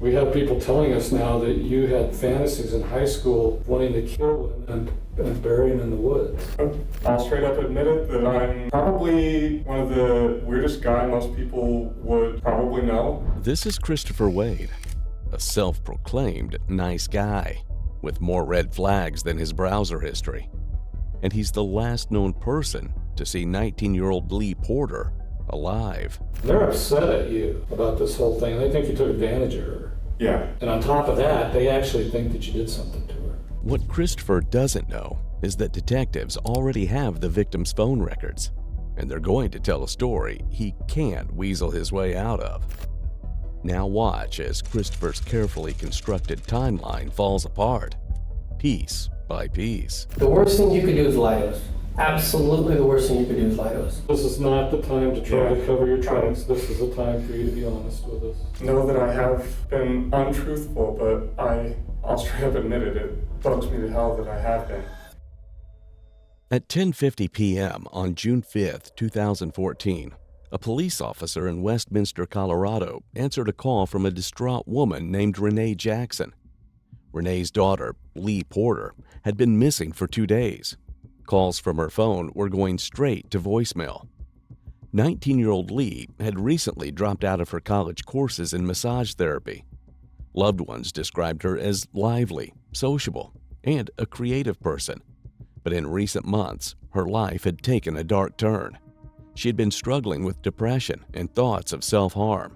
We have people telling us now that you had fantasies in high school wanting to kill women and bury them in the woods. I'll straight up admit it that I'm probably one of the weirdest guys most people would probably know. This is Christopher Waide, a self-proclaimed nice guy with more red flags than his browser history. And he's the last known person to see 19-year-old Lea Porter alive. They're upset at you about this whole thing. They think you took advantage of her. Yeah. And on top of that, they actually think that you did something to her. What Christopher doesn't know is that detectives already have the victim's phone records, and they're going to tell a story he can't weasel his way out of. Now watch as Christopher's carefully constructed timeline falls apart, piece by piece. The worst thing you could do is lie to us. Absolutely the worst thing you could do is lie to us. This is not the time to try to cover your tracks. This is the time for you to be honest with us. Know that I have been untruthful, but I'll straight up admit it. It bugs me to hell that I have been. At 10:50 p.m. on June 5th, 2014, a police officer in Westminster, Colorado, answered a call from a distraught woman named Renee Jackson. Renee's daughter, Lea Porter, had been missing for 2 days. Calls from her phone were going straight to voicemail. 19-year-old Lea had recently dropped out of her college courses in massage therapy. Loved ones described her as lively, sociable, and a creative person. But in recent months, her life had taken a dark turn. She had been struggling with depression and thoughts of self-harm.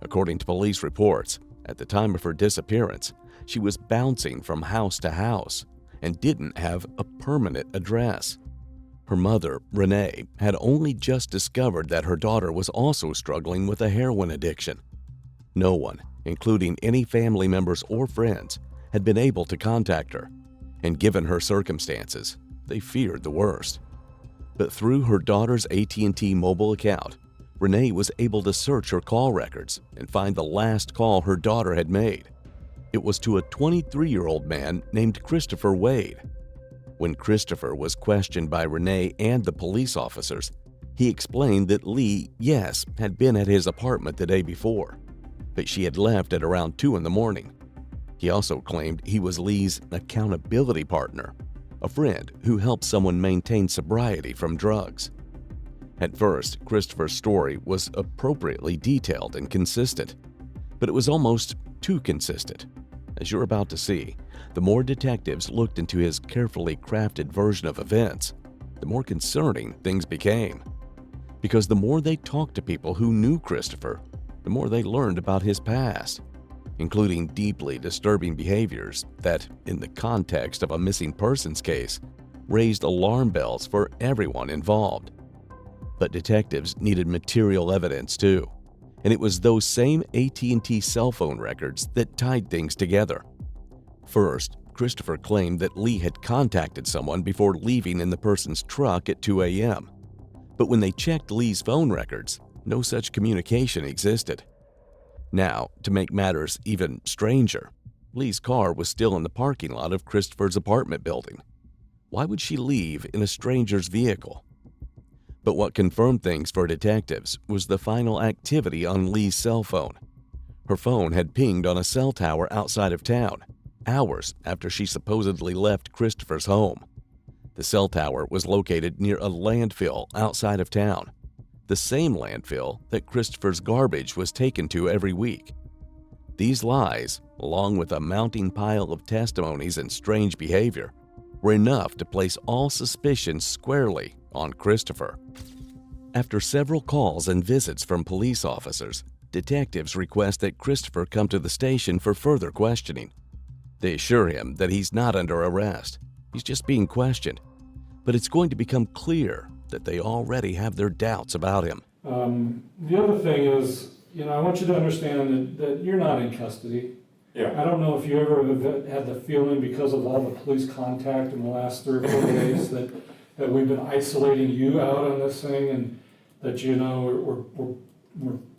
According to police reports, at the time of her disappearance, she was bouncing from house to house and didn't have a permanent address. Her mother, Renee, had only just discovered that her daughter was also struggling with a heroin addiction. No one, including any family members or friends, had been able to contact her, and given her circumstances, they feared the worst. But through her daughter's AT&T mobile account, Renee was able to search her call records and find the last call her daughter had made. It was to a 23-year-old man named Christopher Waide. When Christopher was questioned by Renee and the police officers, he explained that Lea, yes, had been at his apartment the day before, but she had left at around 2 in the morning. He also claimed he was Lea's accountability partner, a friend who helped someone maintain sobriety from drugs. At first, Christopher's story was appropriately detailed and consistent, but it was almost too consistent. As you're about to see, the more detectives looked into his carefully crafted version of events, the more concerning things became. Because the more they talked to people who knew Christopher, the more they learned about his past, including deeply disturbing behaviors that, in the context of a missing persons case, raised alarm bells for everyone involved. But detectives needed material evidence too. And it was those same AT&T cell phone records that tied things together. First, Christopher claimed that Lea had contacted someone before leaving in the person's truck at 2 a.m. But when they checked Lea's phone records, no such communication existed. Now, to make matters even stranger, Lea's car was still in the parking lot of Christopher's apartment building. Why would she leave in a stranger's vehicle? But what confirmed things for detectives was the final activity on Lea's cell phone. Her phone had pinged on a cell tower outside of town, hours after she supposedly left Christopher's home. The cell tower was located near a landfill outside of town, the same landfill that Christopher's garbage was taken to every week. These lies, along with a mounting pile of testimonies and strange behavior, were enough to place all suspicions squarely on Christopher. After several calls and visits from police officers, detectives request that Christopher come to the station for further questioning. They assure him that he's not under arrest. He's just being questioned. But it's going to become clear that they already have their doubts about him. The other thing is, I want you to understand that you're not in custody. Yeah. I don't know if you ever have had the feeling, because of all the police contact in the last 3 or 4 days, that we've been isolating you out on this thing, and that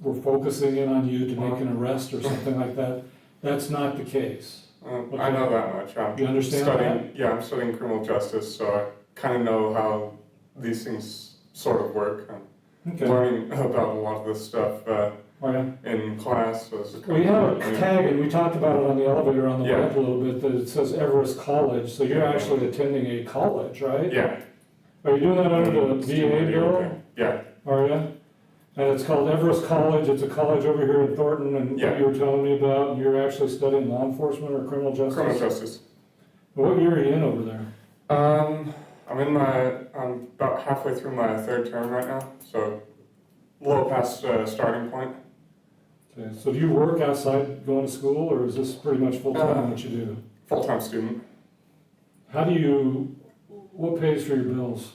we're focusing in on you to make an arrest or something like that. That's not the case. Okay. I know that much. You understand that? Yeah, I'm studying criminal justice, so I kind of know how these things sort of work. I'm learning about a lot of this stuff. Oh, yeah. in class. So this is We have a tag, and we talked about it on the elevator on the Yeah. web a little bit, that it says Everest College, so you're actually attending a college, right? Yeah. Are you doing that under the VA bill? Yeah. Are you? And it's called Everest College, it's a college over here in Thornton, and Yeah. you were telling me about, and you're actually studying law enforcement or criminal justice? Criminal justice. What year are you in over there? I'm about halfway through my third term right now, so a little past starting point. Okay, so do you work outside going to school, or is this pretty much full-time what you do? Full-time student. What pays for your bills?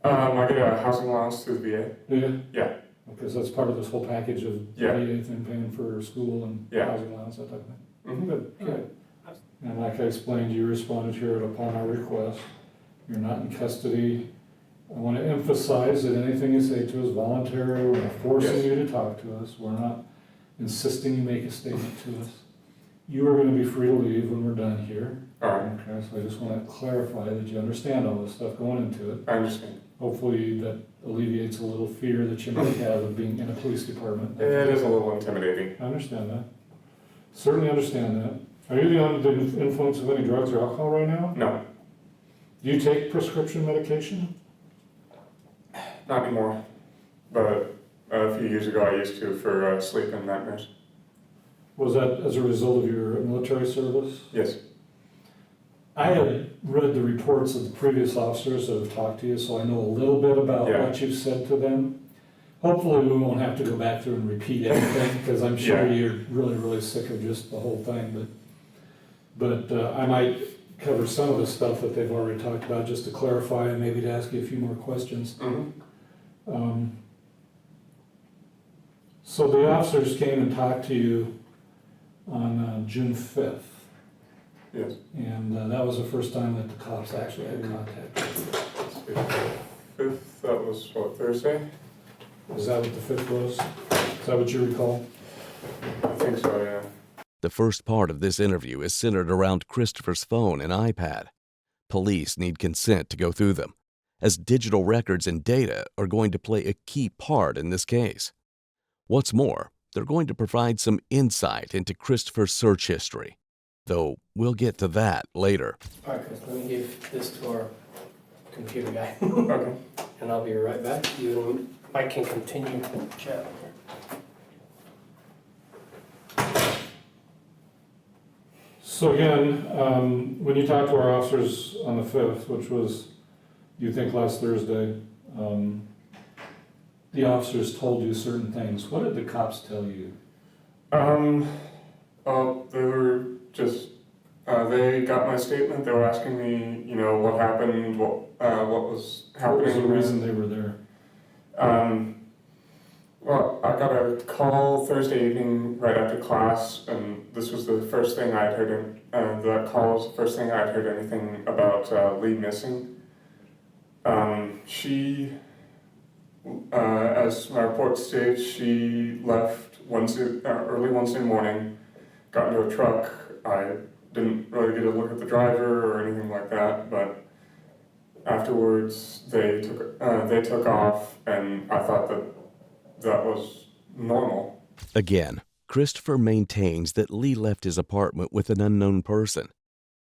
I get a housing allowance through the VA. Do you? Yeah. Because that's part of this whole package of Yeah. VA thing, paying for school and Yeah. housing allowance, that type of thing. Mm-hmm. Good. And like I explained, you responded here upon our request. You're not in custody. I want to emphasize that anything you say to us is voluntary. We're not forcing Yes. you to talk to us. We're not insisting you make a statement to us. You are going to be free to leave when we're done here. All right. Okay, so I just want to clarify that you understand all this stuff going into it. I understand. Hopefully that alleviates a little fear that you might have of being in a police department. It is a little intimidating. I understand that. Certainly understand that. Are you under the influence of any drugs or alcohol right now? No, Do you take prescription medication? not anymore. But a few years ago I used to for sleep and nightmares. Was that as a result of your military service? Yes. I had read the reports of the previous officers that have talked to you, so I know a little bit about Yeah. what you've said to them. Hopefully we won't have to go back through and repeat everything, because I'm sure Yeah. you're really, really sick of just the whole thing, but I might cover some of the stuff that they've already talked about, just to clarify and maybe to ask you a few more questions. Mm-hmm. So the officers came and talked to you on June 5th, Yes. and that was the first time that the cops actually had contact with you. Fifth, that was what, Thursday? Is that what the 5th was? Is that what you recall? I think so, yeah. The first part of this interview is centered around Christopher's phone and iPad. Police need consent to go through them, as digital records and data are going to play a key part in this case. What's more, they're going to provide some insight into Christopher's search history, though we'll get to that later. All right, Chris, let me give this to our computer guy, Okay. and I'll be right back. You and Mike can continue chat. So again, when you talked to our officers on the 5th, which was, you think, last Thursday, the officers told you certain things. What did the cops tell you? They were just, they got my statement, they were asking me, what happened, what was happening. What was the reason they were there? Well, I got a call Thursday evening right after class, and this was the first thing I'd heard, that call was the first thing I'd heard anything about Lee missing. She, as my report states, she left early Wednesday morning, got into a truck. I didn't really get a look at the driver or anything like that, but afterwards they took off, and I thought that was normal. Again, Christopher maintains that Lee left his apartment with an unknown person.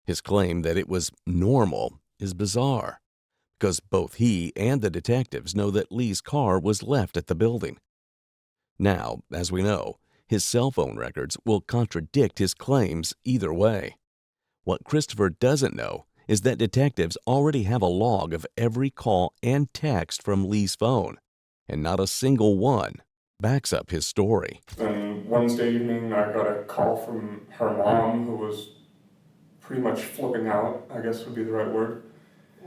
His claim that it was normal is bizarre, because both he and the detectives know that Lee's car was left at the building. Now, as we know, his cell phone records will contradict his claims either way. What Christopher doesn't know is that detectives already have a log of every call and text from Lee's phone, and not a single one backs up his story. Then Wednesday evening, I got a call from her mom, who was pretty much flipping out, I guess would be the right word.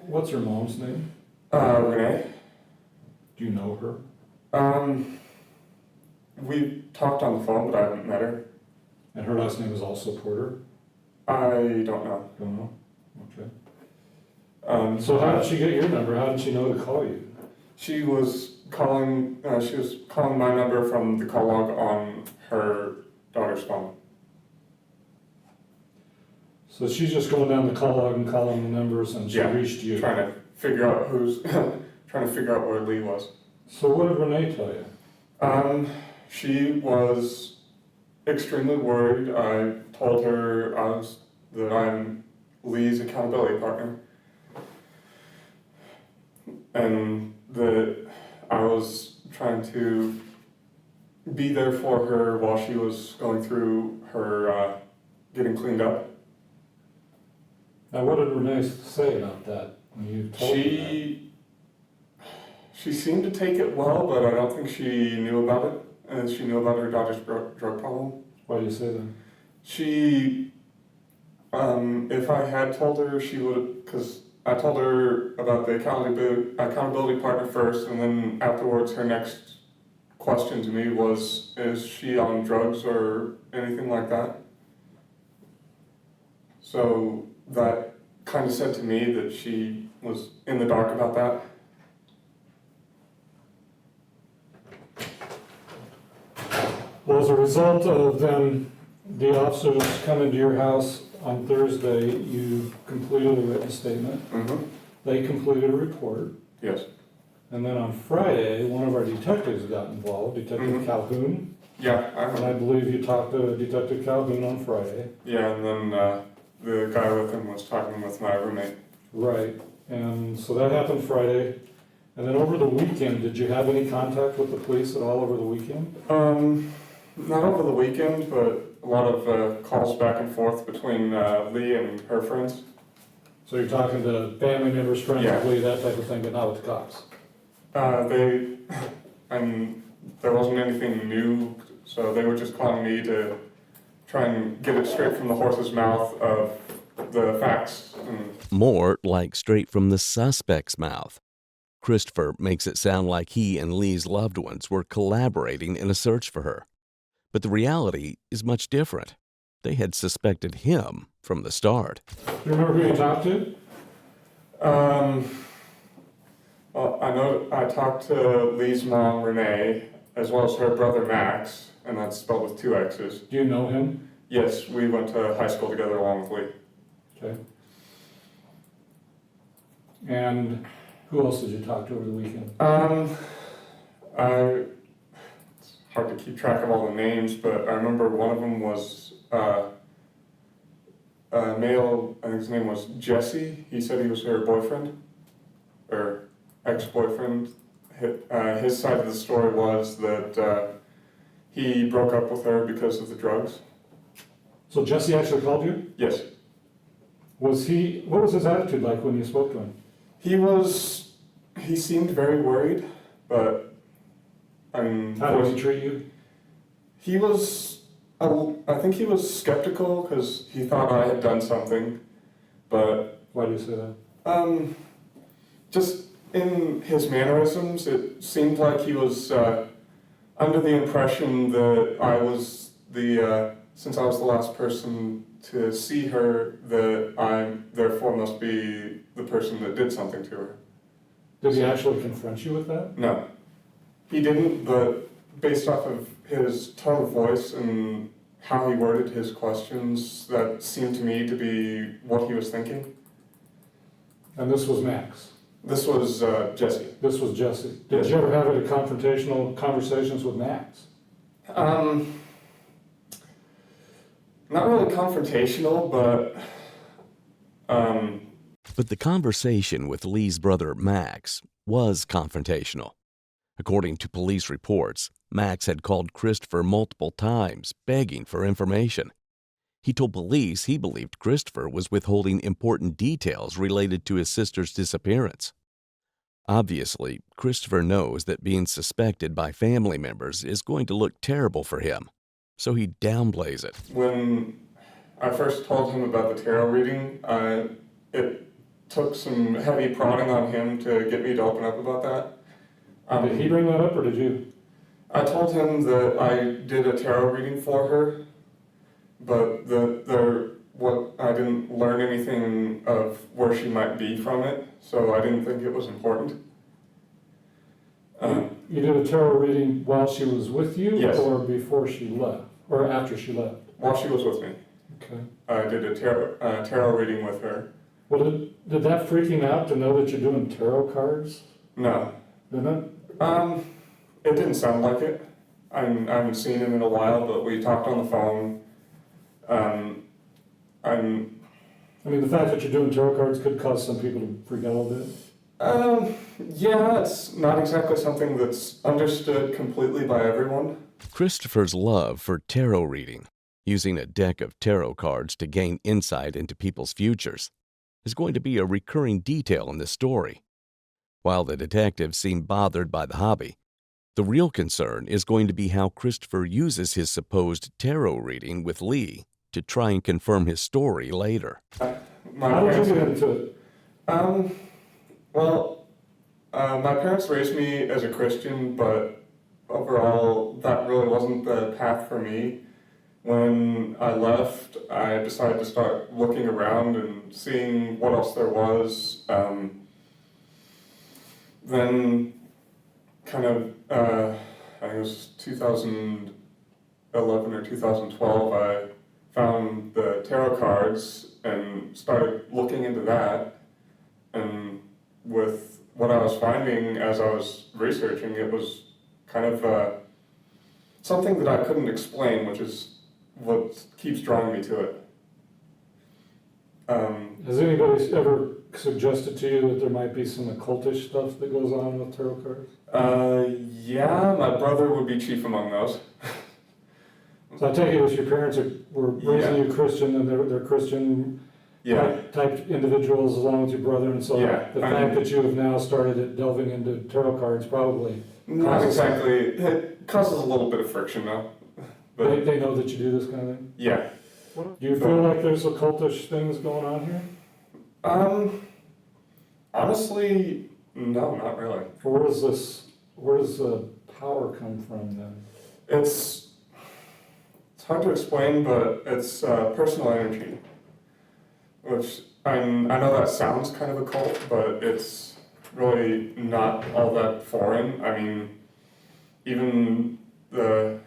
What's her mom's name? Renee. Do you know her? We talked on the phone, but I haven't met her. And her last name is also Porter? I don't know. Don't know? Okay. So how did she get your number? How did she know to call you? She was calling my number from the call log on her daughter's phone. So she's just going down the call log and calling the numbers, and she reached you. Trying to figure out where Lee was. So what did Renee tell you? She was extremely worried. I told her that I'm Lee's accountability partner, and that I was trying to be there for her while she was going through her getting cleaned up. Now, what did Renee say about that when you told her that? She seemed to take it well, but I don't think she knew about it, and she knew about her daughter's drug problem. Why do you say that? She, if I had told her, she would, because I told her about the accountability partner first, and then afterwards her next question to me was, is she on drugs or anything like that? So that kind of said to me that she was in the dark about that. Well, as a result of then the officers coming to your house on Thursday, you completed a written statement. Mm-hmm. They completed a report. Yes. And then on Friday, one of our detectives got involved, Detective Mhm. Calhoun. Yeah, And I believe you talked to Detective Calhoun on Friday. Yeah, and then the guy with him was talking with my roommate. Right. And so that happened Friday. And then over the weekend, did you have any contact with the police at all over the weekend? Not over the weekend, but a lot of calls back and forth between Lee and her friends. So you're talking to family members, friends Yeah. of Lee, that type of thing, but not with the cops? There wasn't anything new, so they were just calling me to try and get it straight from the horse's mouth of the facts. More like straight from the suspect's mouth. Christopher makes it sound like he and Lee's loved ones were collaborating in a search for her. But the reality is much different. They had suspected him from the start. Do you remember who you talked to? Well, I know I talked to Lee's mom, Renee, as well as her brother, Max, and that's spelled with 2 X's. Do you know him? Yes, we went to high school together along with Lee. Okay. And who else did you talk to over the weekend? It's hard to keep track of all the names, but I remember one of them was a male, I think his name was Jesse. He said he was her boyfriend, or ex-boyfriend. His side of the story was that he broke up with her because of the drugs. So Jesse actually called you? Yes. What was his attitude like when you spoke to him? He seemed very worried, but How did he treat you? I think he was skeptical because he thought I had done something, but Why do you say that? just in his mannerisms, it seemed like he was under the impression that I was since I was the last person to see her, that I therefore must be the person that did something to her. Did he actually confront you with that? No, he didn't, but based off of his tone of voice and how he worded his questions, that seemed to me to be what he was thinking. And this was Max? This was Jesse. This was Jesse. Did Yes. you ever have any confrontational conversations with Max? Not really confrontational, but But the conversation with Lee's brother, Max, was confrontational. According to police reports, Max had called Christopher multiple times, begging for information. He told police he believed Christopher was withholding important details related to his sister's disappearance. Obviously, Christopher knows that being suspected by family members is going to look terrible for him, so he downplays it. when I first told him about the tarot reading, it took some heavy prodding on him to get me to open up about that. Did he bring that up or did you? I told him that I did a tarot reading for her, but I didn't learn anything of where she might be from it, so I didn't think it was important. You did a tarot reading while she was with you? Yes. Or before she left? Or after she left? While she was with me, Okay. I did a tarot reading with her. Well, did that freak him out to know that you're doing tarot cards? No, Didn't it? it didn't sound like it. I haven't seen him in a while, but we talked on the phone. I'm I mean, the fact that you're doing tarot cards could cause some people to freak out a little bit. Yeah, it's not exactly something that's understood completely by everyone. Christopher's love for tarot reading, using a deck of tarot cards to gain insight into people's futures, is going to be a recurring detail in this story. While the detectives seem bothered by the hobby, the real concern is going to be how Christopher uses his supposed tarot reading with Lee to try and confirm his story later. How did you get into it? My parents raised me as a Christian, but overall, that really wasn't the path for me. When I left, I decided to start looking around and seeing what else there was. Then, kind of, I think it was 2011 or 2012, I found the tarot cards and started looking into that. And with what I was finding as I was researching, it was kind of something that I couldn't explain, which is what keeps drawing me to it. Has anybody ever suggested to you that there might be some occultish stuff that goes on with tarot cards? Yeah, my brother would be chief among those. So I take it as your parents were raising you Christian, and they're Christian type individuals along with your brother, and so the fact that you have now started delving into tarot cards probably not exactly. It causes a little bit of friction though. But they know that you do this kind of thing? Yeah. Do you feel like there's occultish things going on here? Honestly, no, not really. Where does the power come from then? It's hard to explain, but it's personal energy, which I know that sounds kind of occult, but it's really not all that foreign. I mean, even the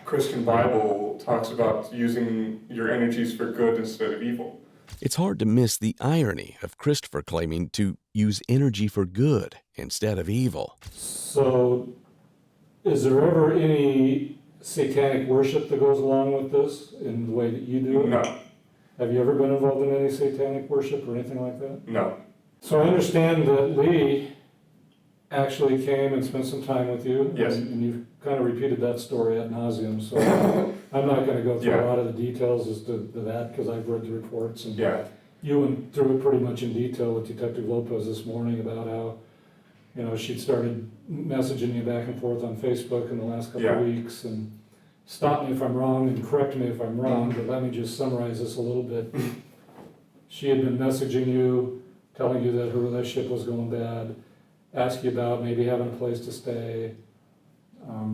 Christian Bible talks about using your energies for good instead of evil. It's hard to miss the irony of Christopher claiming to use energy for good instead of evil. So, is there ever any satanic worship that goes along with this in the way that you do it? No. Have you ever been involved in any satanic worship or anything like that? No. So I understand that Lee actually came and spent some time with you. Yes. And you've kind of repeated that story ad nauseum, so I'm not going to go through a lot of the details as to that, because I've read the reports. And you went through it pretty much in detail with Detective Lopez this morning about how, she'd started messaging you back and forth on Facebook in the last couple of weeks. And stop me if I'm wrong and correct me if I'm wrong, but let me just summarize this a little bit. She had been messaging you, telling you that her relationship was going bad, asked you about maybe having a place to stay.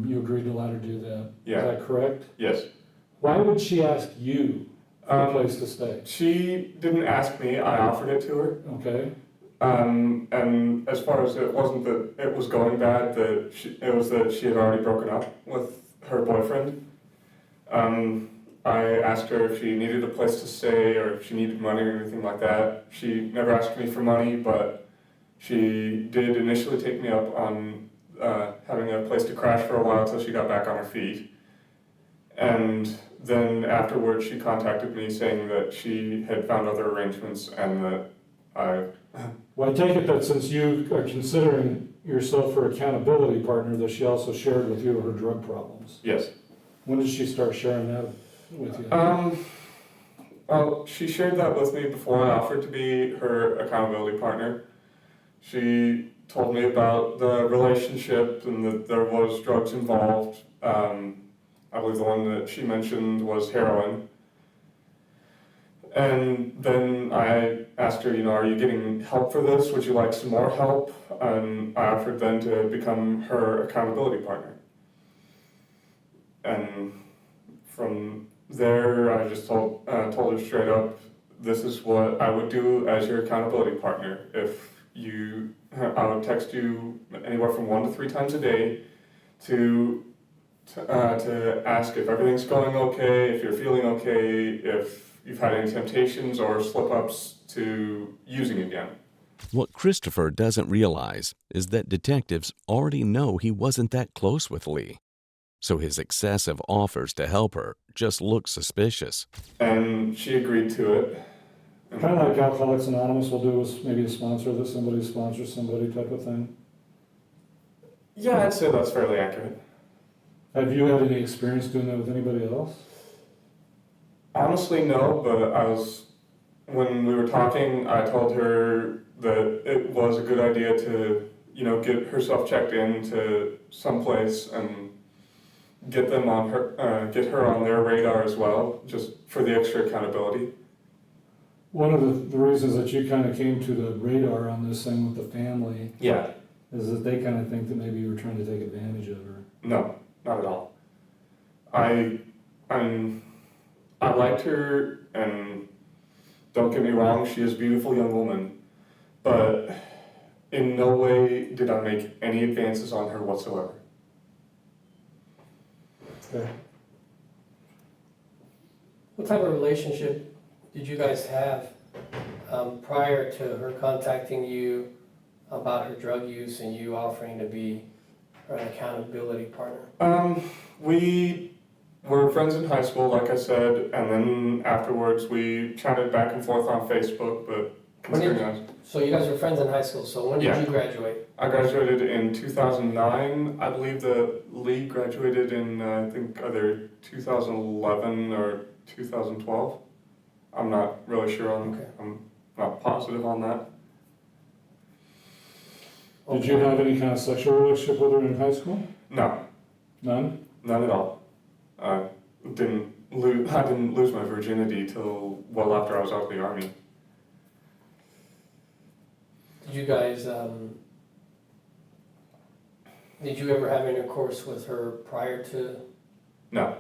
You agreed to let her do that. Yeah. Is that correct? Yes. Why would she ask you for a place to stay? She didn't ask me, I offered it to her. Okay. And as far as it wasn't that it was going bad, it was that she had already broken up with her boyfriend. I asked her if she needed a place to stay or if she needed money or anything like that. She never asked me for money, but she did initially take me up on having a place to crash for a while until she got back on her feet. And then afterwards she contacted me saying that she had found other arrangements and that Well, I take it that since you are considering yourself her accountability partner, that she also shared with you her drug problems. Yes. When did she start sharing that with you? Well, she shared that with me before I offered to be her accountability partner. She told me about the relationship and that there was drugs involved. I believe the one that she mentioned was heroin. And then I asked her, are you getting help for this? Would you like some more help? And I offered then to become her accountability partner. And from there, I just told her straight up, this is what I would do as your accountability partner. I would text you anywhere from 1 to 3 times a day to ask if everything's going okay, if you're feeling okay, if you've had any temptations or slip-ups to using again. What Christopher doesn't realize is that detectives already know he wasn't that close with Lee. so his excessive offers to help her just look suspicious. And she agreed to it. Kind of like Alcoholics Anonymous will do is maybe a sponsor that somebody sponsors somebody type of thing. Yeah, I'd say that's fairly accurate. Have you had any experience doing that with anybody else? Honestly, no, but when we were talking, I told her that it was a good idea to, get herself checked into someplace and get them on get her on their radar as well, just for the extra accountability. One of the reasons that you kind of came to the radar on this thing with the family Yeah. is that they kind of think that maybe you were trying to take advantage of her. No, not at all. I liked her, and don't get me wrong, she is a beautiful young woman, but in no way did I make any advances on her whatsoever. Okay. What type of relationship did you guys have prior to her contacting you about her drug use and you offering to be her accountability partner? We were friends in high school, like I said, and then afterwards we chatted back and forth on Facebook, but So you guys were friends in high school, so when did you graduate? I graduated in 2009. I believe that Lee graduated in, I think, either 2011 or 2012. I'm not really sure I'm not positive on that. Did you have any kind of sexual relationship with her in high school? No. None? None at all. I didn't lose my virginity till well after I was out of the Army. Did you guys, did you ever have intercourse with her prior to? No.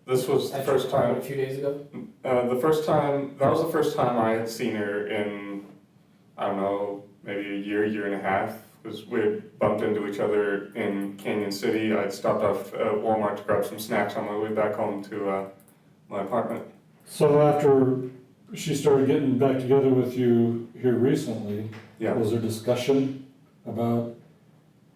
This was the first time. A few days ago? That was the first time I had seen her in, I don't know, maybe a year and a half. Because we had bumped into each other in Canyon City. I'd stopped off at Walmart to grab some snacks on my way back home to my apartment. So after she started getting back together with you here recently, was there discussion about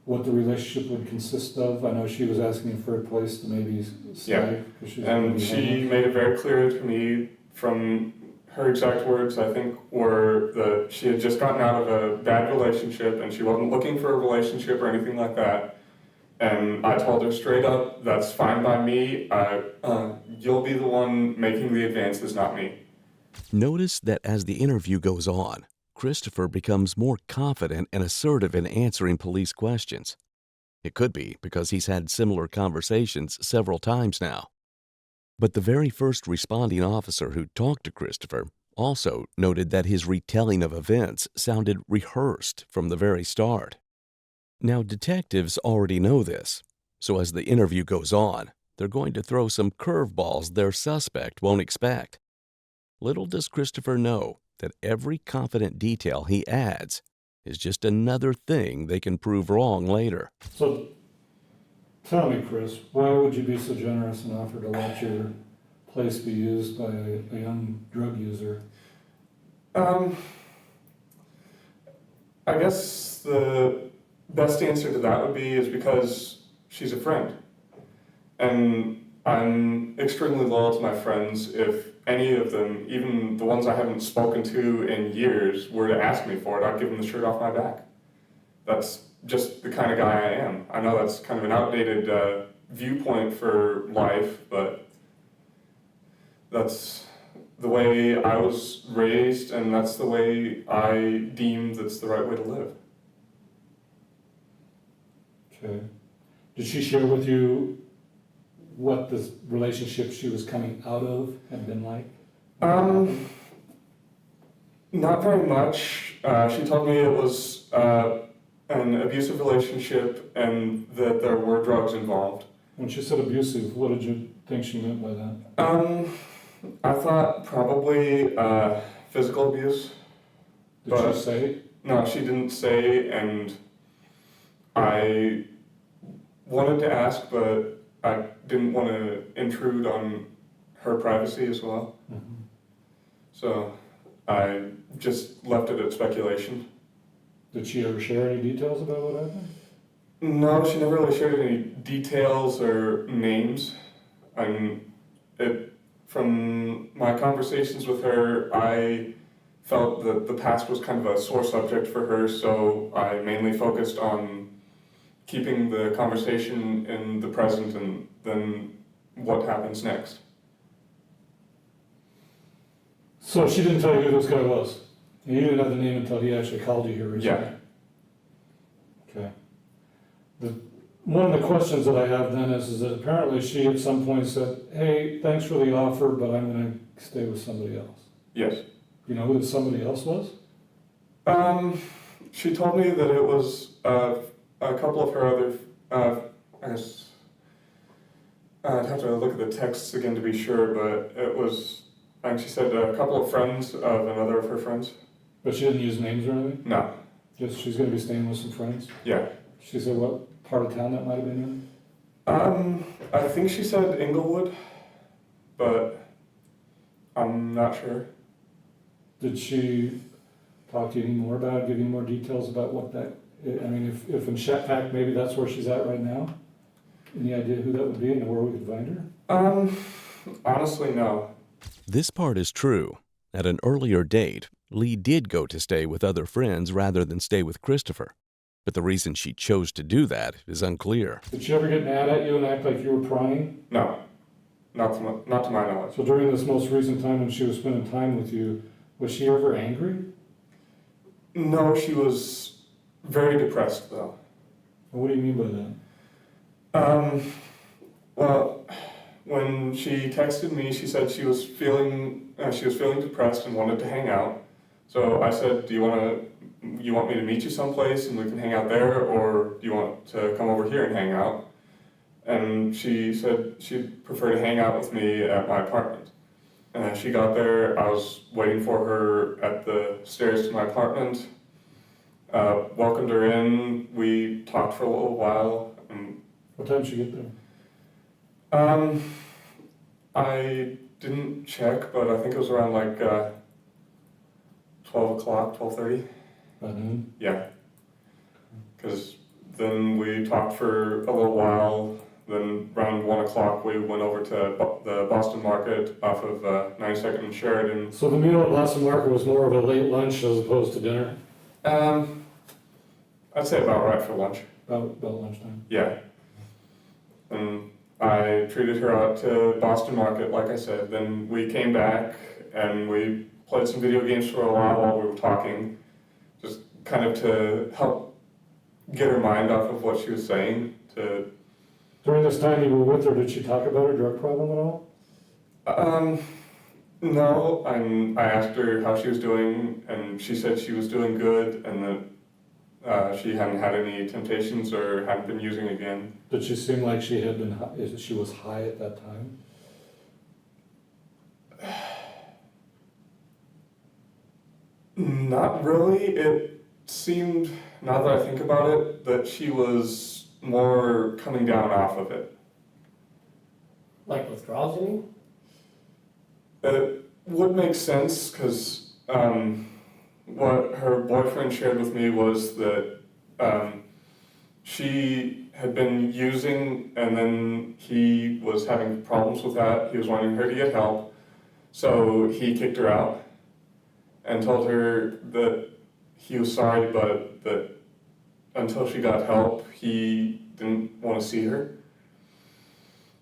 what the relationship would consist of? I know she was asking for a place to maybe stay. And she made it very clear to me from her exact words, I think, were that she had just gotten out of a bad relationship and she wasn't looking for a relationship or anything like that. And I told her straight up, that's fine by me. You'll be the one making the advances, not me. Notice that as the interview goes on, Christopher becomes more confident and assertive in answering police questions. It could be because he's had similar conversations several times now. But the very first responding officer who talked to Christopher also noted that his retelling of events sounded rehearsed from the very start. Now, detectives already know this, so as the interview goes on, they're going to throw some curveballs their suspect won't expect. Little does Christopher know that every confident detail he adds is just another thing they can prove wrong later. So, tell me, Chris, why would you be so generous and offer to let your place be used by a young drug user? I guess the best answer to that would be is because she's a friend. And I'm extremely loyal to my friends. If any of them, even the ones I haven't spoken to in years, were to ask me for it, I'd give them the shirt off my back. That's just the kind of guy I am. I know that's kind of an outdated viewpoint for life, but that's the way I was raised, and that's the way I deem that's the right way to live. Okay. Did she share with you what the relationship she was coming out of had been like? Not very much. She told me it was an abusive relationship and that there were drugs involved. When she said abusive, what did you think she meant by that? I thought probably physical abuse. Did she say? No, she didn't say, and I wanted to ask, but I didn't want to intrude on her privacy as well. Mm-hmm. So I just left it at speculation. Did she ever share any details about what happened? No, she never really shared any details or names. From my conversations with her, I felt that the past was kind of a sore subject for her, so I mainly focused on keeping the conversation in the present and then what happens next. So she didn't tell you who this guy was? And you didn't have the name until he actually called you here recently? Yeah. Okay. One of the questions that I have then is that apparently she at some point said, hey, thanks for the offer, but I'm gonna stay with somebody else. Yes. You know who the somebody else was? She told me that it was a couple of her other, I guess, I'd have to look at the texts again to be sure, but it was, and she said a couple of friends of another of her friends. But she didn't use names or anything? No. Just she's gonna be staying with some friends? Yeah. She said what part of town that might have been in? I think she said Inglewood, but I'm not sure. Did she talk to you any more about it, give you more details about what that, I mean, if in fact maybe that's where she's at right now? Any idea who that would be and where we could find her? Honestly, no. This part is true. At an earlier date, Lee did go to stay with other friends rather than stay with Christopher. But the reason she chose to do that is unclear. Did she ever get mad at you and act like you were prying? No. Not to my knowledge. So during this most recent time when she was spending time with you, was she ever angry? No, she was very depressed, though. What do you mean by that? Well, when she texted me, she said she was feeling depressed and wanted to hang out. So I said, do you want me to meet you someplace and we can hang out there, or do you want to come over here and hang out? And she said she'd prefer to hang out with me at my apartment. And then she got there, I was waiting for her at the stairs to my apartment, welcomed her in, we talked for a little while. And What time did she get there? I didn't check, but I think it was around like 12 o'clock, 12:30. About noon? Yeah. Because then we talked for a little while, then around 1 o'clock we went over to the Boston Market off of 92nd and Sheridan. So the meal at Boston Market was more of a late lunch as opposed to dinner? I'd say about right for lunch. About lunchtime? Yeah. And I treated her out to Boston Market, like I said. Then we came back and we played some video games for a while we were talking, just kind of to help get her mind off of what she was saying. During this time you were with her, did she talk about her drug problem at all? No, I asked her how she was doing, and she said she was doing good, and that she hadn't had any temptations or hadn't been using again. Did she seem like she was high at that time? Not really. It seemed, now that I think about it, that she was more coming down off of it. Like withdrawals, you mean? It would make sense because what her boyfriend shared with me was that she had been using and then he was having problems with that. He was wanting her to get help, so he kicked her out and told her that he was sorry, but that until she got help, he didn't want to see her.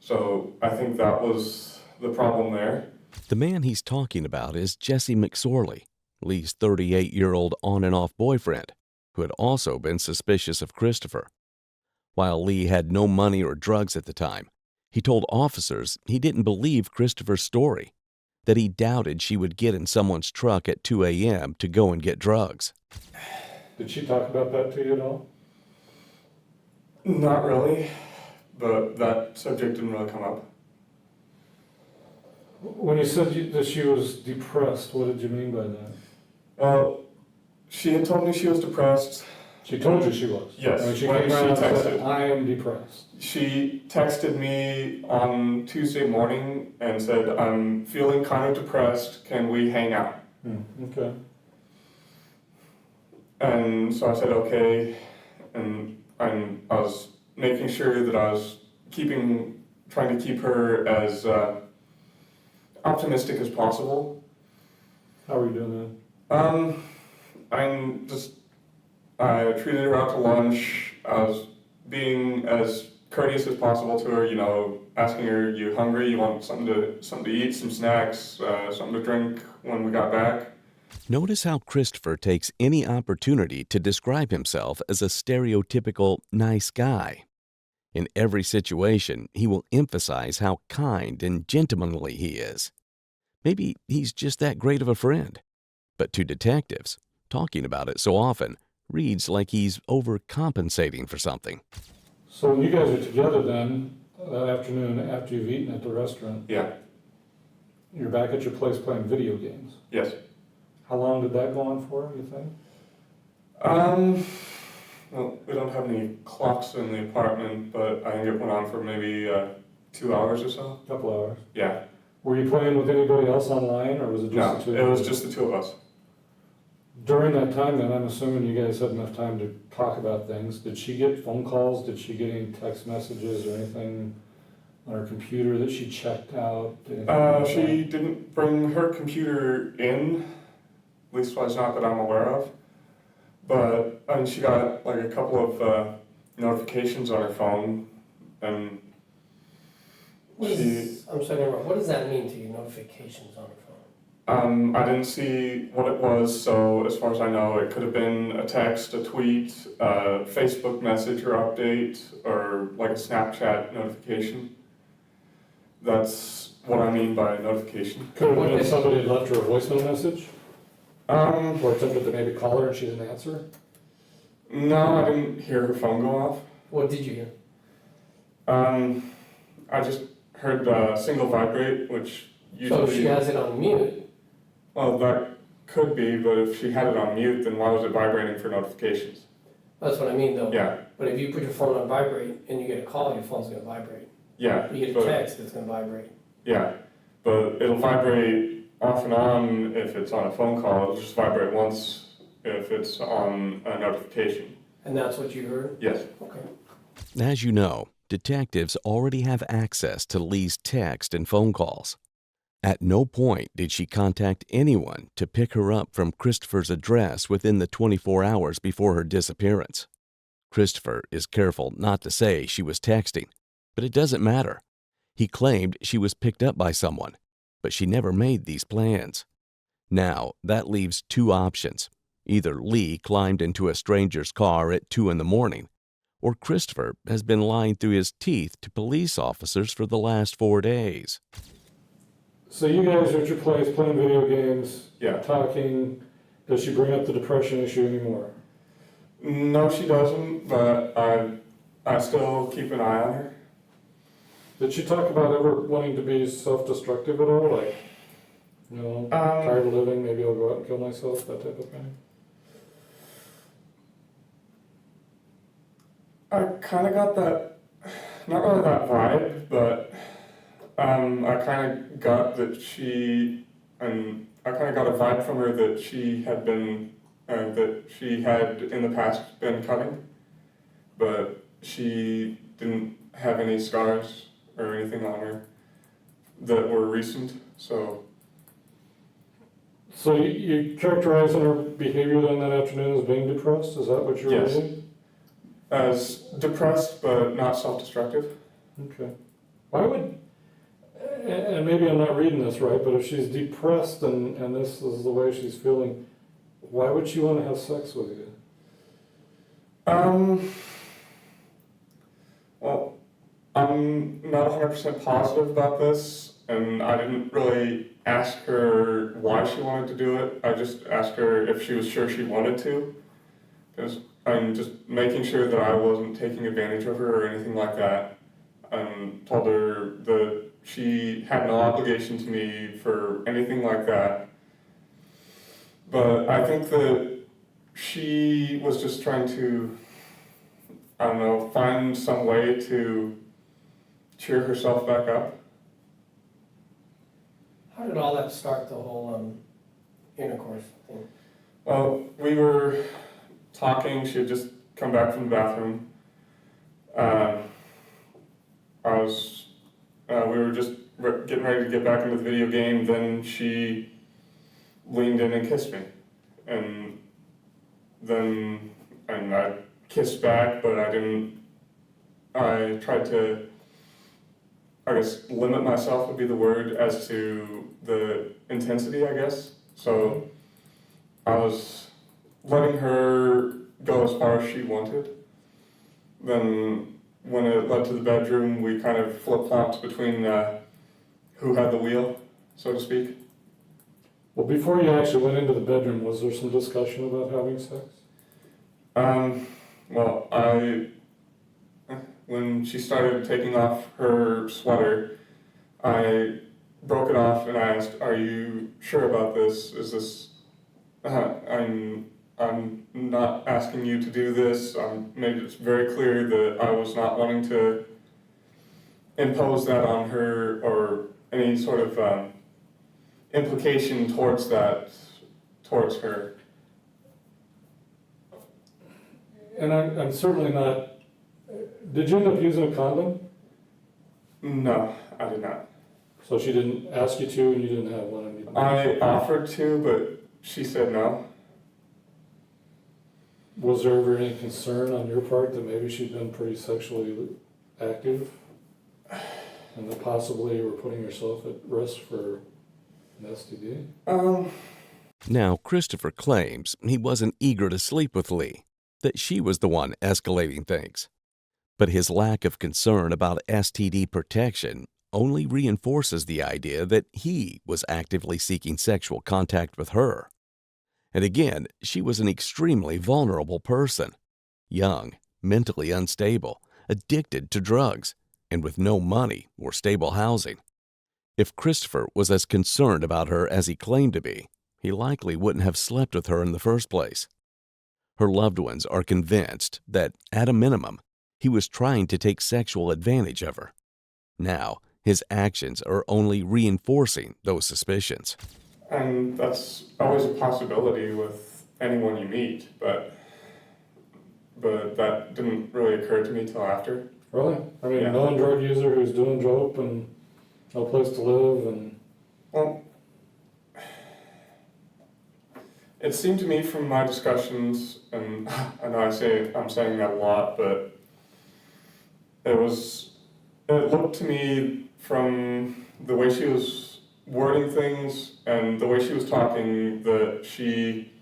So I think that was the problem there. The man he's talking about is Jesse McSorley, Lee's 38-year-old on-and-off boyfriend, who had also been suspicious of Christopher. While Lee had no money or drugs at the time, he told officers he didn't believe Christopher's story, that he doubted she would get in someone's truck at 2 a.m. to go and get drugs. Did she talk about that to you at all? Not really, but that subject didn't really come up. When you said that she was depressed, what did you mean by that? Well, she had told me she was depressed. She told you she was? Yes, I mean, she when came she around and texted. said, I am depressed. She texted me on Tuesday morning and said, I'm feeling kind of depressed, can we hang out? Okay. And so I said, okay, and and I was making sure that I was trying to keep her as optimistic as possible. How are you doing I treated her out to lunch. I was being as courteous as possible to her, you know, asking her, "You hungry? You want something to eat, some snacks, something to drink when we got back?" Notice how Christopher takes any opportunity to describe himself as a stereotypical nice guy. In every situation, he will emphasize how kind and gentlemanly he is. Maybe he's just that great of a friend. But to detectives, talking about it so often reads like he's overcompensating for something. So when you guys are together then, that afternoon after you've eaten at the restaurant, Yeah. you're back at your place playing video games. Yes. How long did that go on for, you think? Well, we don't have any clocks in the apartment, but I think it went on for maybe 2 hours or so. A couple hours. Yeah. Were you playing with anybody else online, or was it just the two? No, it was just the two of us. During that time then, I'm assuming you guys had enough time to talk about things. Did she get phone calls? Did she get any text messages or anything on her computer that she checked out? She didn't bring her computer in, at least not that I'm aware of. But she got like a couple of notifications on her phone, and I'm sorry, what does that mean to you, notifications on your phone? I didn't see what it was, so as far as I know, it could have been a text, a tweet, a Facebook message or update, or like a Snapchat notification. That's what I mean by notification. Could have been somebody had left her a voicemail message? Or attempted to maybe call her and she didn't answer? No, I didn't hear her phone go off. What did you hear? I just heard a single vibrate, which usually... So if she has it on mute? Well, that could be, but if she had it on mute, then why was it vibrating for notifications? That's what I mean though. Yeah. But if you put your phone on vibrate and you get a call, your phone's gonna vibrate. Yeah. You get a text, it's gonna vibrate. Yeah, but it'll vibrate off and on if it's on a phone call. It'll just vibrate once if it's on a notification. And that's what you heard? Yes. Okay. As you know, detectives already have access to Lee's text and phone calls. At no point did she contact anyone to pick her up from Christopher's address within the 24 hours before her disappearance. Christopher is careful not to say she was texting, but it doesn't matter. He claimed she was picked up by someone, but she never made these plans. Now, that leaves two options. Either Lee climbed into a stranger's car at 2 a.m, or Christopher has been lying through his teeth to police officers for the last 4 days. So you guys are at your place playing video games, Yeah. talking. Does she bring up the depression issue anymore? No, she doesn't, but I still keep an eye on her. Did she talk about ever wanting to be self-destructive at all? Like, you know, tired of living, maybe I'll go out and kill myself, that type of thing? I kind of got that, not really that vibe, but I kind of got that I kind of got a vibe from her that she had been, that she had in the past been cutting, but she didn't have any scars or anything on her that were recent, so... So you characterizing her behavior then that afternoon as being depressed? Is that what you're Yes. reading? As depressed, but not self-destructive. Okay. Why would, and maybe I'm not reading this right, but if she's depressed and this is the way she's feeling, why would she want to have sex with you? Well, I'm not 100% positive about this, and I didn't really ask her why she wanted to do it. I just asked her if she was sure she wanted to, because I'm just making sure that I wasn't taking advantage of her or anything like that, and told her that she had no obligation to me for anything like that. But I think that she was just trying to, I don't know, find some way to cheer herself back up. How did all that start, the whole intercourse thing? Well, we were talking, she had just come back from the bathroom, I was, we were just getting ready to get back into the video game, then she leaned in and kissed me. And I kissed back, but I tried to, I guess, limit myself would be the word as to the intensity, I guess. So I was letting her go as far as she wanted. Then when it led to the bedroom, we kind of flip-flopped between who had the wheel, so to speak. Well, before you actually went into the bedroom, was there some discussion about having sex? Well, when she started taking off her sweater, I broke it off and I asked, "Are you sure about this? Is this, I'm not asking you to do this. I made it very clear that I was not wanting to impose that on her or any sort of implication towards her." And I'm certainly not, did you end up using a condom? No, I did not. So she didn't ask you to and you didn't have one? And you I offered to, but she said no. Was there ever any concern on your part that maybe she'd been pretty sexually active? And that possibly you were putting yourself at risk for an STD? Now, Christopher claims he wasn't eager to sleep with Lee, that she was the one escalating things. But his lack of concern about STD protection only reinforces the idea that he was actively seeking sexual contact with her. And again, she was an extremely vulnerable person, young, mentally unstable, addicted to drugs, and with no money or stable housing. If Christopher was as concerned about her as he claimed to be, he likely wouldn't have slept with her in the first place. Her loved ones are convinced that, at a minimum, he was trying to take sexual advantage of her. Now, his actions are only reinforcing those suspicions. And that's always a possibility with anyone you meet, but that didn't really occur to me till after. Really? I mean, Yeah. non-drug user who's doing dope and no place to live and... Well, it seemed to me from my discussions, and I know I'm saying that a lot, but it looked to me from the way she was wording things and the way she was talking that she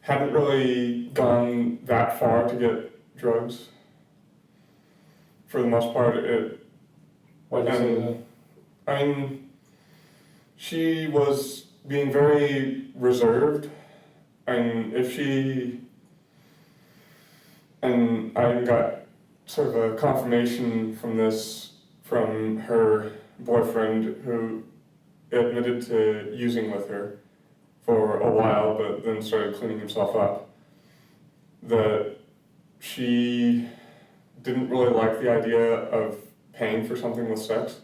hadn't really gone that far to get drugs. For the most part, Why do you say that? I mean, she was being very reserved, and I got sort of a confirmation from this from her boyfriend, who admitted to using with her for a while but then started cleaning himself up, that she didn't really like the idea of paying for something with sex.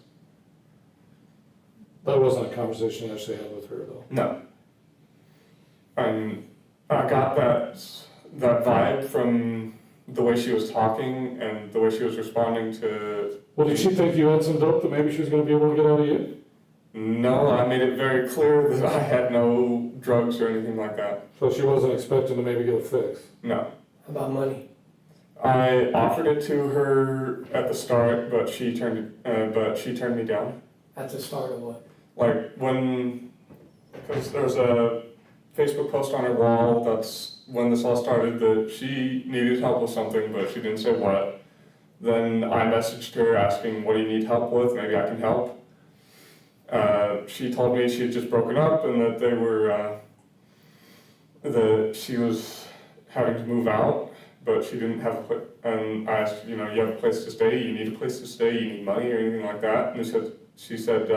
That wasn't a conversation you actually had with her, though. No. And I got that vibe from the way she was talking and the way she was responding to... Well, did she think you had some dope that maybe she was going to be able to get out of you? No, I made it very clear that I had no drugs or anything like that. So she wasn't expecting to maybe get a fix? No. About money? I offered it to her at the start, but she turned me down. At the start of what? Like because there's a Facebook post on her wall, that's when this all started, that she needed help with something, but she didn't say what. Then I messaged her asking, "What do you need help with? Maybe I can help." She told me she had just broken up and that they were, that she was having to move out, but she didn't have a place. And I asked, you have a place to stay? You need a place to stay? You need money or anything like that? And she said,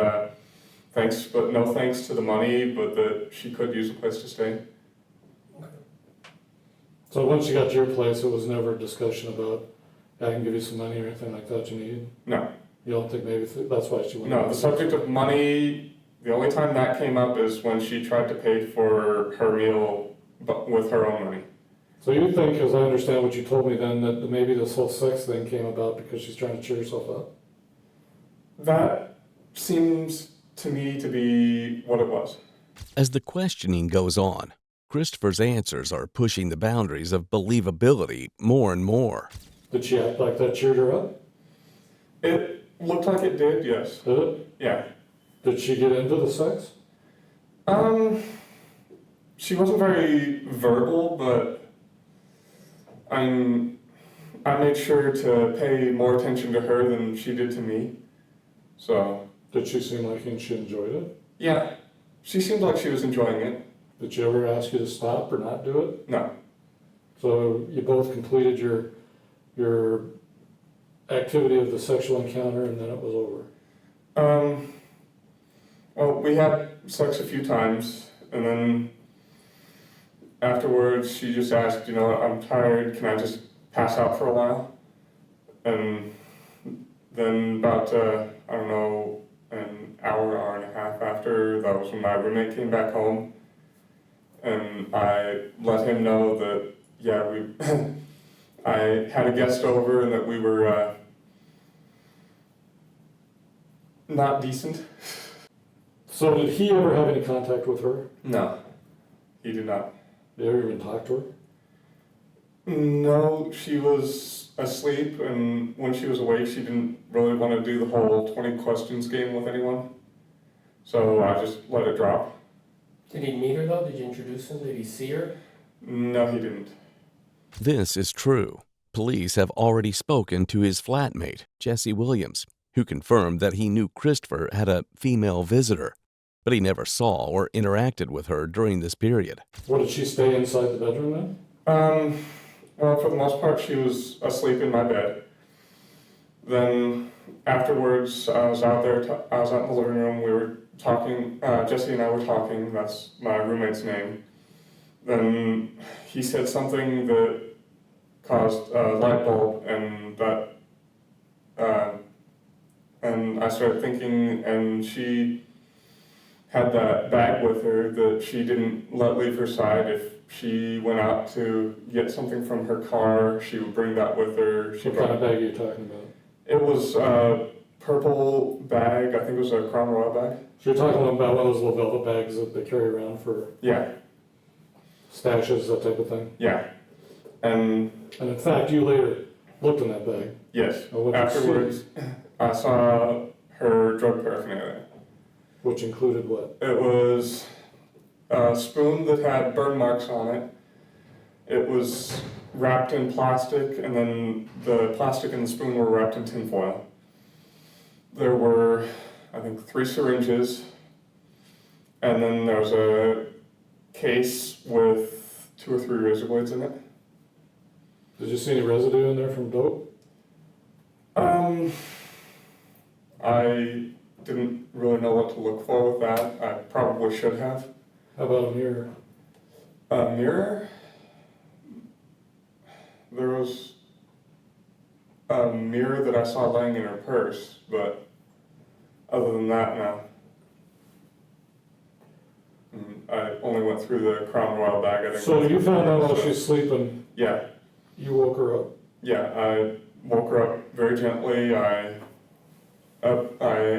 thanks, but no thanks to the money, but that she could use a place to stay. So once you got to your place, it was never a discussion about, I can give you some money or anything like that you need? No. You don't think maybe that's why she went? No, the subject of money, the only time that came up is when she tried to pay for her meal but with her own money. So you think, as I understand what you told me then, that maybe this whole sex thing came about because she's trying to cheer herself up? That seems to me to be what it was. As the questioning goes on, Christopher's answers are pushing the boundaries of believability more and more. Did she act like that cheered her up? It looked like it did, yes. Did it? Yeah. Did she get into the sex? She wasn't very verbal, but I made sure to pay more attention to her than she did to me. So. Did she seem like she enjoyed it? Yeah. She seemed like she was enjoying it. Did she ever ask you to stop or not do it? No. So you both completed your activity of the sexual encounter and then it was over? Well, we had sex a few times, and then afterwards she just asked, I'm tired, can I just pass out for a while? And then about, an hour and a half after, that was when my roommate came back home, and I let him know that, I had a guest over and that we were not decent. So did he ever have any contact with her? No, he did not. Did you ever even talk to her? No, she was asleep, and when she was awake, she didn't really want to do the whole 20 questions game with anyone. So I just let it drop. Did he meet her though? Did you introduce him? Did he see her? No, he didn't. This is true. Police have already spoken to his flatmate, Jesse Williams, who confirmed that he knew Christopher had a female visitor, but he never saw or interacted with her during this period. What, did she stay inside the bedroom then? Well, for the most part, she was asleep in my bed. Then afterwards, I was out in the living room, we were talking, Jesse and I were talking, that's my roommate's name. Then he said something that caused a light bulb, and I started thinking, and she had that bag with her that she didn't let leave her side. If she went out to get something from her car, she would bring that with her. What kind of bag are you talking about? It was a purple bag, I think it was a Crown Royal bag. So you're talking about one of those little velvet bags that they carry around for Yeah, stashes, that type of thing? yeah. And And in fact, you later looked in that bag. yes, And what did you see? afterwards, I saw her drug paraphernalia. Which included what? It was a spoon that had burn marks on it. It was wrapped in plastic, and then the plastic and the spoon were wrapped in tin foil. There were, I think, 3 syringes, and then there was a case with 2 or 3 razor blades in it. Did you see any residue in there from dope? I didn't really know what to look for with that. I probably should have. How about a mirror? A mirror? There was a mirror that I saw laying in her purse, but other than that, no. I only went through the Crown Royal bag. I didn't So go you through found the out purse, while so- she's sleeping, Yeah, you woke her up. yeah. I woke her up very gently. I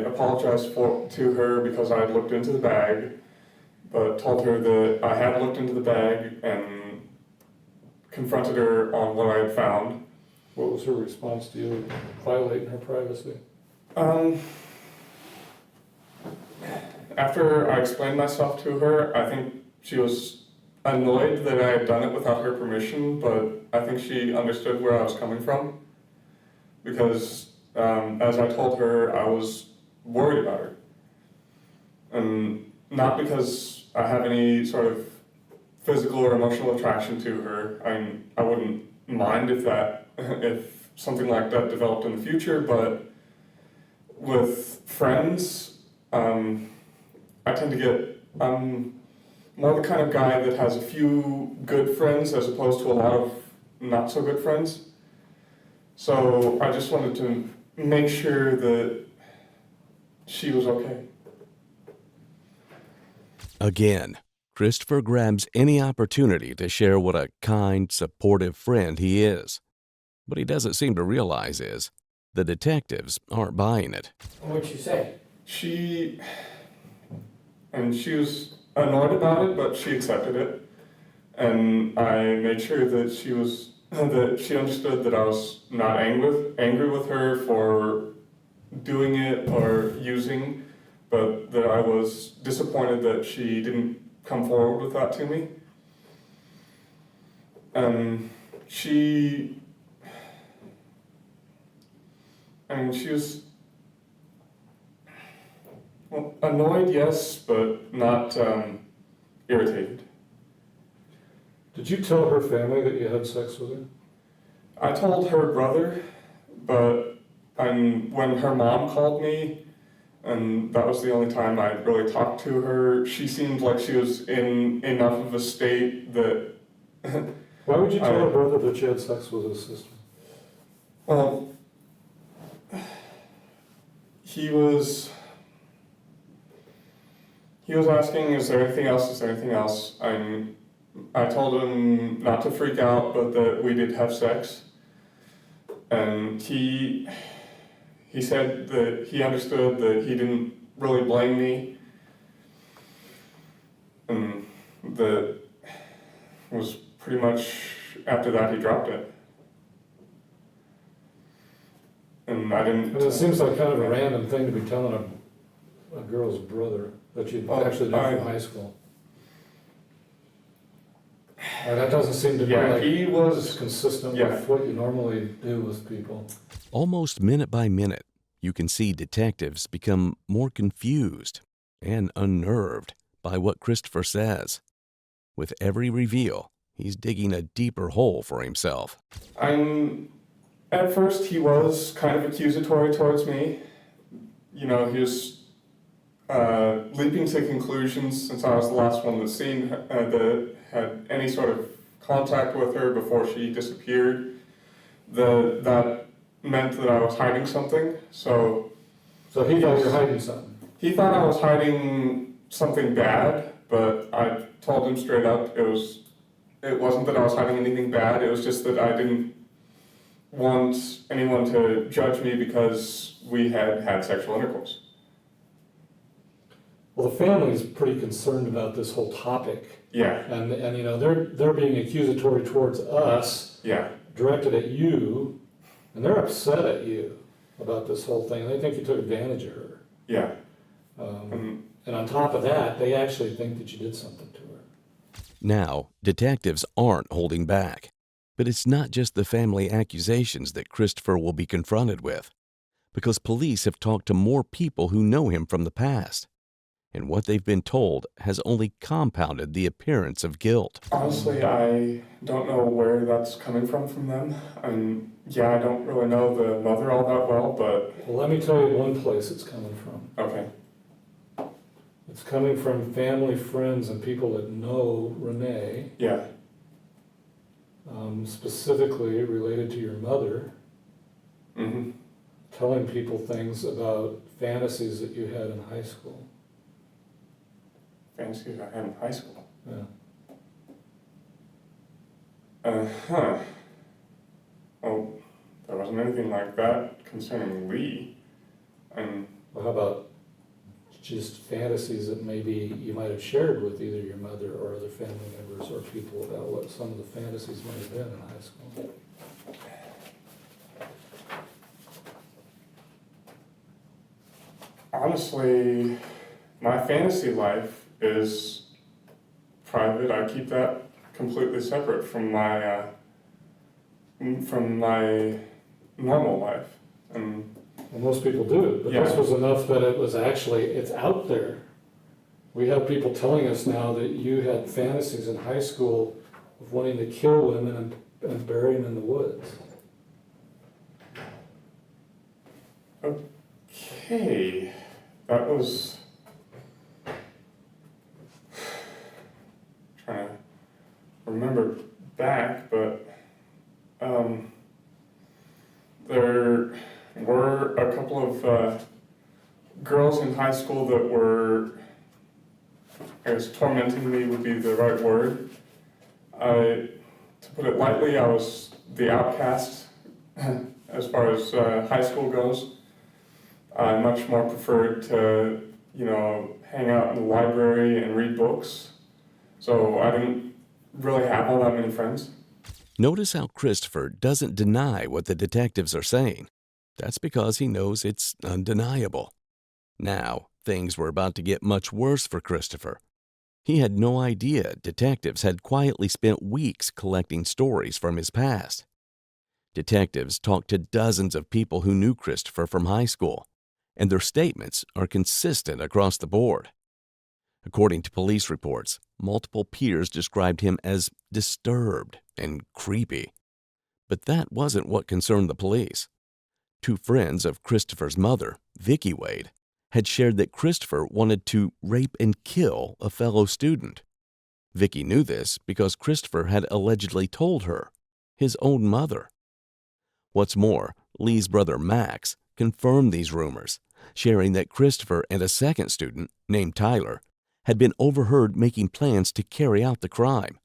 apologized to her because I had looked into the bag, but told her that I had looked into the bag and confronted her on what I had found. What was her response to you violating her privacy? After I explained myself to her, I think she was annoyed that I had done it without her permission, but I think she understood where I was coming from. Because, as I told her, I was worried about her. And not because I have any sort of physical or emotional attraction to her. I wouldn't mind if something like that developed in the future, but with friends, I tend to get, I'm more the kind of guy that has a few good friends as opposed to a lot of not so good friends. So I just wanted to make sure that she was okay. Again, Christopher grabs any opportunity to share what a kind, supportive friend he is. What he doesn't seem to realize is the detectives aren't buying it. What'd she say? She was annoyed about it, but she accepted it. And I made sure that she understood that I was not angry with her for doing it or using, but that I was disappointed that she didn't come forward with that to me. She was, well, annoyed, yes, but not irritated. Did you tell her family that you had sex with her? I told her brother, but when her mom called me, and that was the only time I really talked to her, she seemed like she was in enough of a state that... Why would you tell her brother that you had sex with his sister? Well, he was asking, is there anything else? I told him not to freak out, but that we did have sex. And he said that he understood that he didn't really blame me. And that was pretty much, after that, he dropped it. And I didn't... And it seems like kind of a random thing to be telling a girl's brother that you actually knew from high school. That doesn't seem to be like he was consistent with what you normally do with people. Almost minute by minute, you can see detectives become more confused and unnerved by what Christopher says. With every reveal, he's digging a deeper hole for himself. At first, he was kind of accusatory towards me. You know, he was leaping to conclusions since I was the last one that had any sort of contact with her before she disappeared. That meant that I was hiding something. So he thought you were hiding something. He thought I was hiding something bad, but I told him straight up it wasn't that I was hiding anything bad. It was just that I didn't want anyone to judge me because we had sexual intercourse. Well, the family's pretty concerned about this whole topic. Yeah. And you know, they're being accusatory towards us. Yeah. Directed at you, and they're upset at you about this whole thing. They think you took advantage of her. Yeah. And on top of that, they actually think that you did something to her. Now, detectives aren't holding back. But it's not just the family accusations that Christopher will be confronted with, because police have talked to more people who know him from the past. And what they've been told has only compounded the appearance of guilt. Honestly, I don't know where that's coming from them. I don't really know the mother all that well, but... Well, let me tell you one place it's coming from. Okay. It's coming from family, friends, and people that know Renee. Yeah. Specifically related to your mother. Mm-hmm. Telling people things about fantasies that you had in high school. Fantasies I had in high school? Yeah. Well, there wasn't anything like that concerning Lee. Well, how about just fantasies that maybe you might have shared with either your mother or other family members or people about what some of the fantasies might have been in high school? Honestly, my fantasy life is private. I keep that completely separate from my normal life. Well, most people do, but this was enough that it's out there. We have people telling us now that you had fantasies in high school of wanting to kill women and bury them in the woods. Okay, that was... trying to remember back, but there were a couple of girls in high school that were I guess tormenting me would be the right word. To put it lightly, I was the outcast as far as high school goes. I much more preferred to, hang out in the library and read books. So I didn't really have all that many friends. Notice how Christopher doesn't deny what the detectives are saying. That's because he knows it's undeniable. Now, things were about to get much worse for Christopher. He had no idea detectives had quietly spent weeks collecting stories from his past. Detectives talked to dozens of people who knew Christopher from high school, and their statements are consistent across the board. According to police reports, multiple peers described him as disturbed and creepy. But that wasn't what concerned the police. Two friends of Christopher's mother, Vicki Waide, had shared that Christopher wanted to rape and kill a fellow student. Vicki knew this because Christopher had allegedly told her, his own mother. What's more, Lee's brother Max confirmed these rumors, sharing that Christopher and a second student, named Tyler, had been overheard making plans to carry out the crime.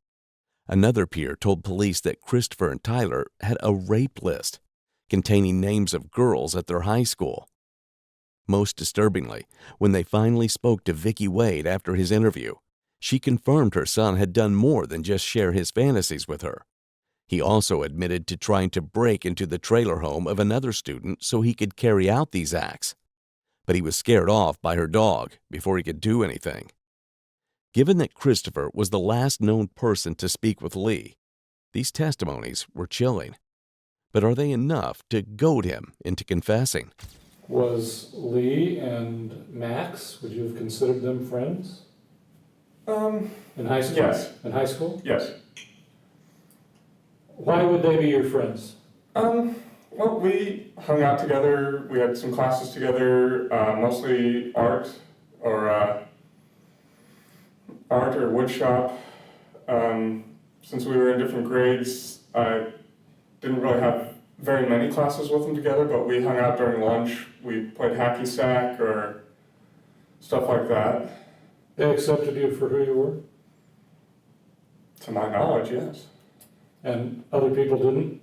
Another peer told police that Christopher and Tyler had a rape list containing names of girls at their high school. Most disturbingly, when they finally spoke to Vicki Waide after his interview, she confirmed her son had done more than just share his fantasies with her. He also admitted to trying to break into the trailer home of another student so he could carry out these acts. But he was scared off by her dog before he could do anything. Given that Christopher was the last known person to speak with Lee, these testimonies were chilling. But are they enough to goad him into confessing? Was Lee and Max, would you have considered them friends? In high school? Yes. In high school? Yes. Why would they be your friends? Well, we hung out together. We had some classes together, mostly art or wood shop. Since we were in different grades, I didn't really have very many classes with them together, but we hung out during lunch. We played hacky sack or stuff like that. They accepted you for who you were? To my knowledge, yes. And other people didn't?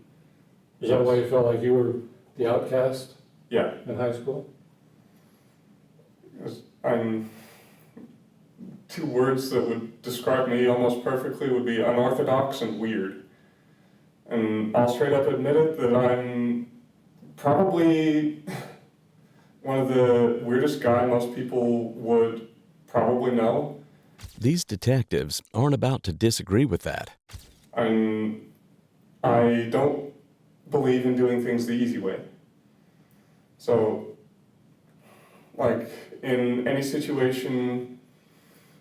Is that why you felt like you were the outcast Yeah. in high school? I'm two words that would describe me almost perfectly would be unorthodox and weird. And I'll straight up admit it that I'm probably one of the weirdest guy most people would probably know. These detectives aren't about to disagree with that. I don't believe in doing things the easy way. So, like, in any situation,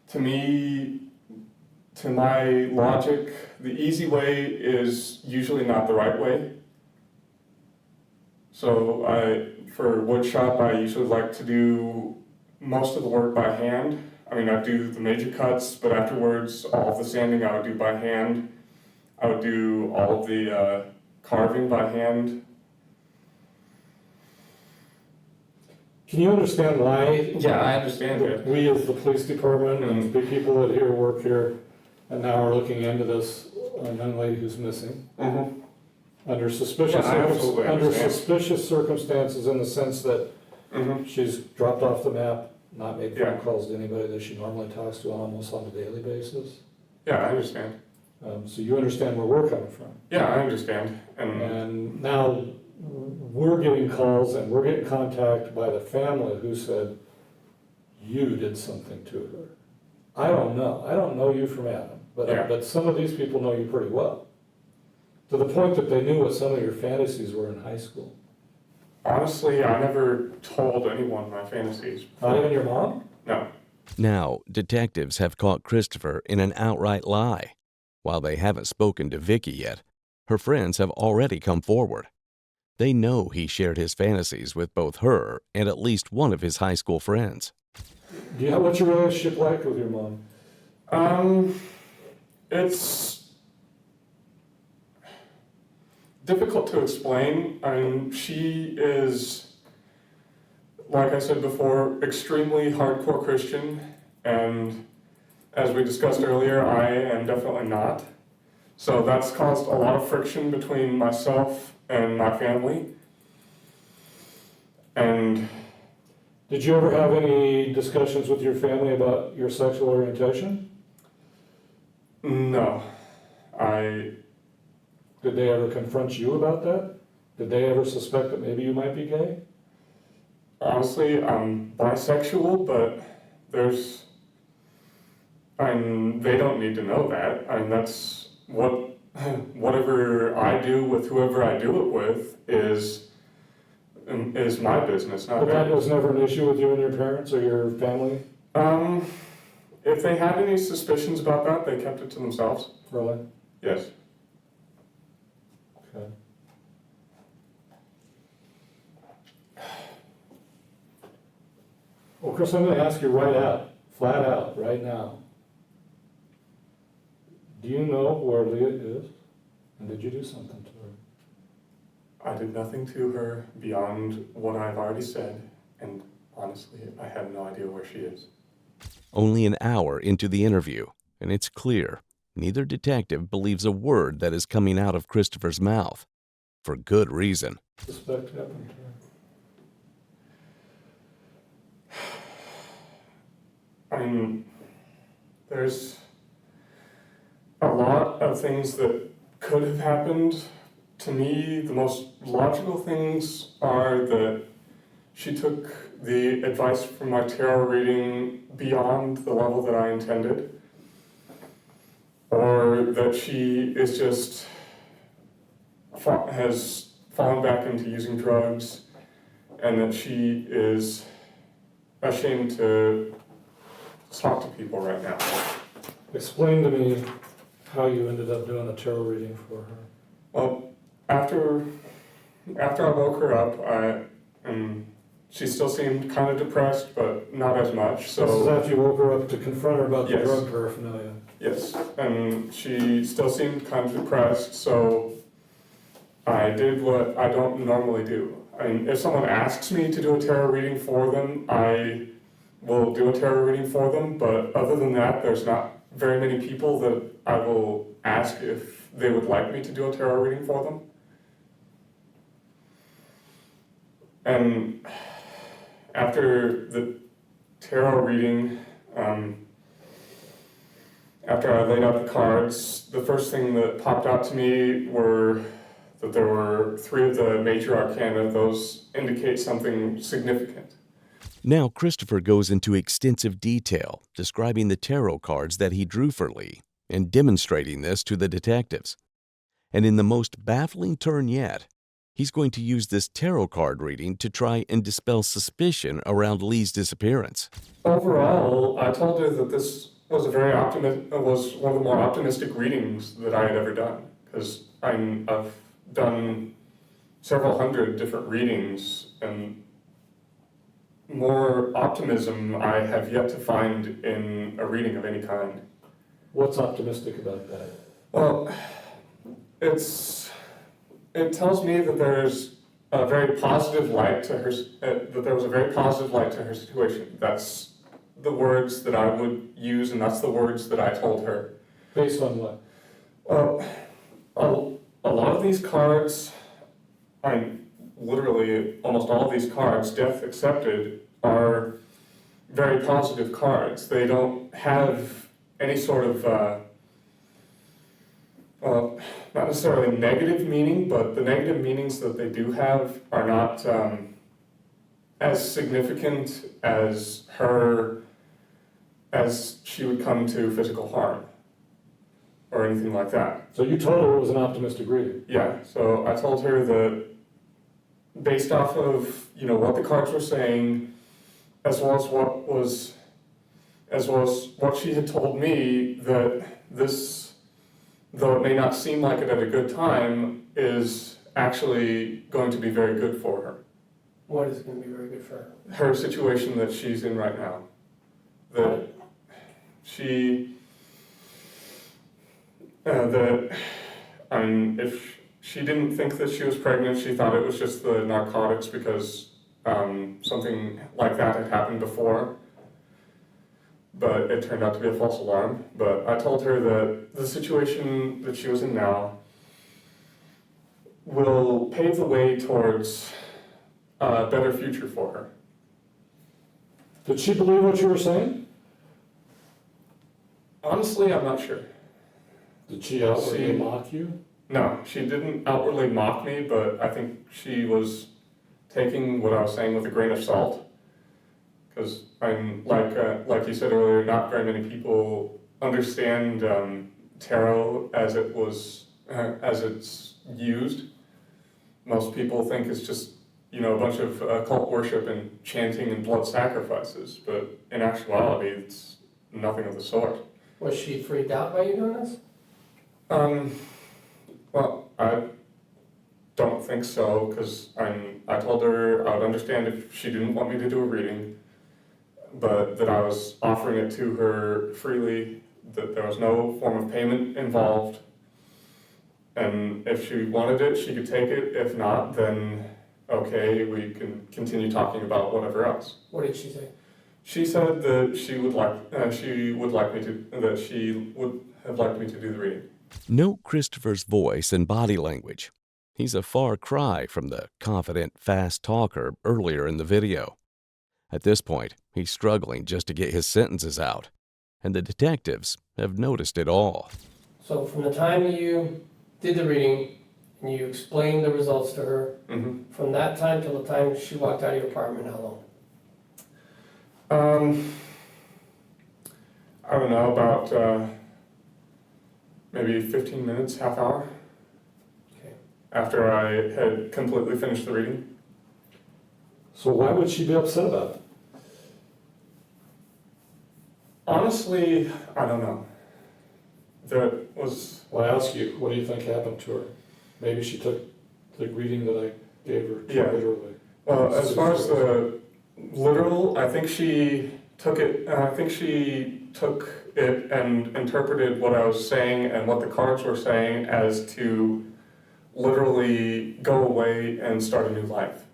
to me, to my logic, the easy way is usually not the right way. So for wood shop, I usually like to do most of the work by hand. I mean, I do the major cuts, but afterwards, all of the sanding I would do by hand. I would do all of the carving by hand. Can you understand why? Yeah, I understand it. We as the police department and the people that here work here and now are looking into this young lady who's missing. Mm-hmm. Under suspicious, Yeah, I absolutely under understand. suspicious circumstances in the sense that Mm-hmm. she's dropped off the map, not made phone Yeah. calls to anybody that she normally talks to almost on a daily basis. Yeah, I understand. So you understand where we're coming from. Yeah, I understand. And now we're getting calls and we're getting contact by the family who said, you did something to her. I don't know. I don't know you from Adam, Yeah. but some of these people know you pretty well. To the point that they knew what some of your fantasies were in high school. Honestly, I never told anyone my fantasies. Not even your mom? No. Now, detectives have caught Christopher in an outright lie. While they haven't spoken to Vicki yet, her friends have already come forward. They know he shared his fantasies with both her and at least one of his high school friends. What's your relationship like with your mom? It's difficult to explain. I mean, she is, like I said before, extremely hardcore Christian, and as we discussed earlier, I am definitely not. So that's caused a lot of friction between myself and my family. And Did you ever have any discussions with your family about your sexual orientation? no, Did they ever confront you about that? Did they ever suspect that maybe you might be gay? honestly, I'm bisexual, but they don't need to know that. That's whatever I do with whoever I do it with is my business, not But that theirs. was never an issue with you and your parents or your family? If they had any suspicions about that, they kept it to themselves. Really? Yes. Okay. Well, Chris, I'm going to ask you flat out, right now. Do you know where Lea is? And did you do something to her? I did nothing to her beyond what I've already said, and honestly, I have no idea where she is. Only an hour into the interview, and it's clear neither detective believes a word that is coming out of Christopher's mouth. For good reason. Suspect happened to her? There's a lot of things that could have happened. To me, the most logical things are that she took the advice from my tarot reading beyond the level that I intended, or that she is just has fallen back into using drugs, and that she is ashamed to talk to people right now. Explain to me how you ended up doing a tarot reading for her. Well, after I woke her up, she still seemed kind of depressed, but not as much. So This is after you woke her up to confront her about the Yes. drug paraphernalia. yes, and she still seemed kind of depressed. So I did what I don't normally do. If someone asks me to do a tarot reading for them, I will do a tarot reading for them. But other than that, there's not very many people that I will ask if they would like me to do a tarot reading for them. And after the tarot reading, after I laid out the cards, the first thing that popped out to me were that there were 3 of the major arcana. Those indicate something significant. Now Christopher goes into extensive detail, describing the tarot cards that he drew for Lee and demonstrating this to the detectives. And in the most baffling turn yet, he's going to use this tarot card reading to try and dispel suspicion around Lee's disappearance. Overall, I told her that this was was one of the more optimistic readings that I had ever done, because I've done several hundred different readings, and more optimism I have yet to find in a reading of any kind. What's optimistic about that? Well, it tells me that there's a very positive light to her, that there was a very positive light to her situation. That's the words that I would use, and that's the words that I told her. Based on what? A lot of these cards, literally almost all of these cards, death accepted, are very positive cards. They don't have any sort of, not necessarily negative meaning, but the negative meanings that they do have are not as significant as she would come to physical harm or anything like that. So you told her it was an optimistic reading. Yeah, so I told her that based off of, what the cards were saying, as well as what she had told me, that this, though it may not seem like it at a good time, is actually going to be very good for her. What is going to be very good for her? Her situation that she's in right now. That if she didn't think that she was pregnant, she thought it was just the narcotics because something like that had happened before. but it turned out to be a false alarm. But I told her that the situation that she was in now will pave the way towards a better future for her. Did she believe what you were saying? Honestly, I'm not sure. Did she outwardly mock you? No, she didn't outwardly mock me, but I think she was taking what I was saying with a grain of salt. Because I'm like you said earlier, not very many people understand tarot as it's used. Most people think it's just a bunch of occult worship and chanting and blood sacrifices, but in actuality, it's nothing of the sort. Was she freaked out by you doing this? Well, I don't think so, because I told her I would understand if she didn't want me to do a reading, but that I was offering it to her freely, that there was no form of payment involved, and if she wanted it, she could take it. If not, then okay, we can continue talking about whatever else. What did she say? She said that she would have liked me to do the reading. Note Christopher's voice and body language. He's a far cry from the confident, fast talker earlier in the video. At this point, he's struggling just to get his sentences out, and the detectives have noticed it all. So from the time you did the reading and you explained the results to her, from that time till the time she walked out of your apartment, how long? I don't know, about maybe 15 minutes, half hour. Okay. After I had completely finished the reading. So why would she be upset about it? Honestly, I don't know. That was... Well, I ask you, what do you think happened to her? Maybe she took the reading that I gave her literally. Well, as far as the literal, I think she took it and interpreted what I was saying and what the cards were saying as to literally go away and start a new life.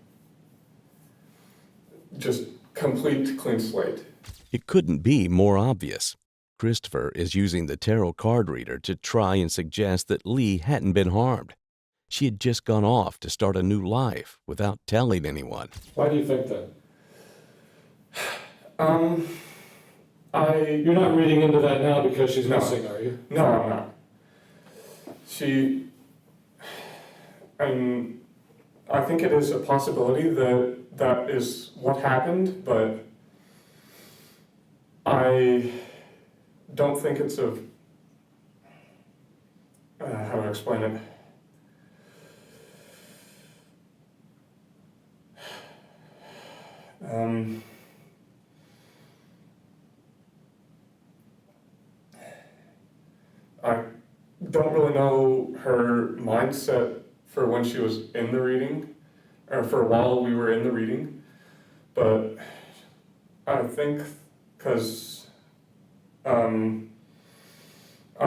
Just complete clean slate. It couldn't be more obvious. Christopher is using the tarot card reader to try and suggest that Lee hadn't been harmed. She had just gone off to start a new life without telling anyone. Why do you think that? You're You're not reading into that now because she's missing, are you? No, I'm not. I think it is a possibility that is what happened, but I don't think it's how do I explain it? I don't really know her mindset for when she was in the reading, or for while we were in the reading, but I think because I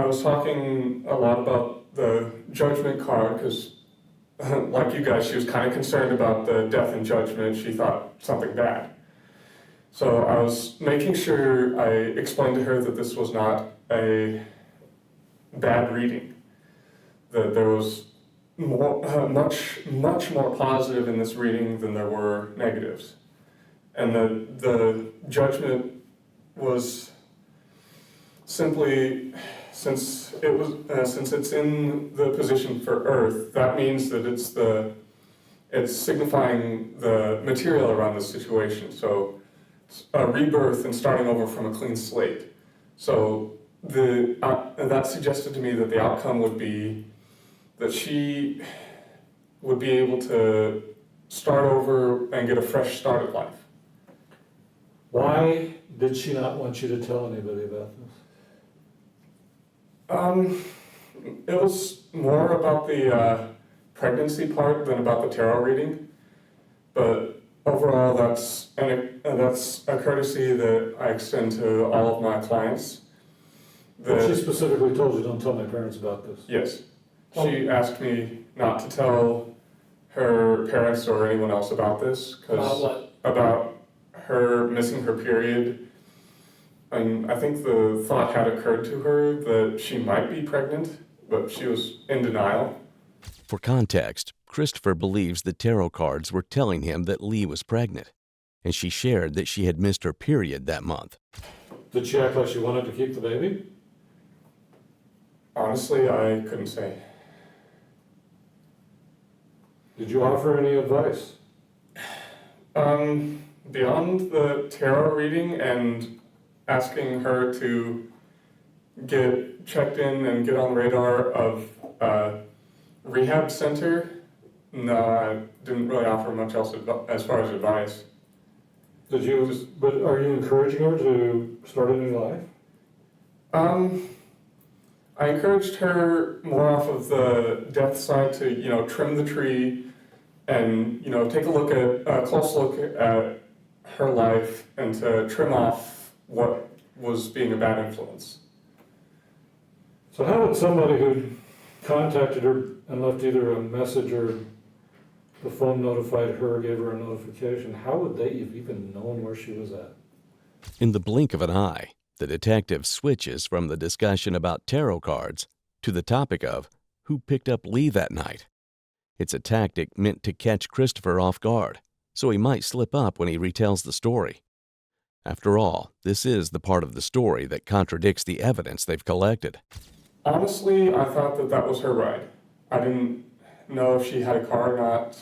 was talking a lot about the judgment card, because like you guys, she was kind of concerned about the death and judgment. She thought something bad. So I was making sure I explained to her that this was not a bad reading, that there was much more positive in this reading than there were negatives, and the judgment was simply, since it's in the position for Earth, that means that it's signifying the material around the situation. So a rebirth and starting over from a clean slate. So that suggested to me that the outcome would be that she would be able to start over and get a fresh start at life. Why did she not want you to tell anybody about this? It was more about the pregnancy part than about the tarot reading, but overall that's a courtesy that I extend to all of my clients. She specifically told you, don't tell my parents about this. Yes. She asked me not to tell her parents or anyone else about this, About what? about her missing her period And I think the thought had occurred to her that she might be pregnant, but she was in denial. For context, Christopher believes the tarot cards were telling him that Lee was pregnant, and she shared that she had missed her period that month. Did she act like she wanted to keep the baby? Honestly, I couldn't say. Did you offer any advice? Beyond the tarot reading and asking her to get checked in and get on the radar of a rehab center, no, I didn't really offer much else as far as advice. But are you encouraging her to start a new life? I encouraged her more off of the death side to, trim the tree and, take a close look at her life and to trim off what was being a bad influence. So how would somebody who contacted her and left either a message or the phone notified her, gave her a notification, how would they have even known where she was at? In the blink of an eye, the detective switches from the discussion about tarot cards to the topic of who picked up Lee that night. It's a tactic meant to catch Christopher off guard, so he might slip up when he retells the story. After all, this is the part of the story that contradicts the evidence they've collected. Honestly, I thought that was her ride. I didn't know if she had a car or not,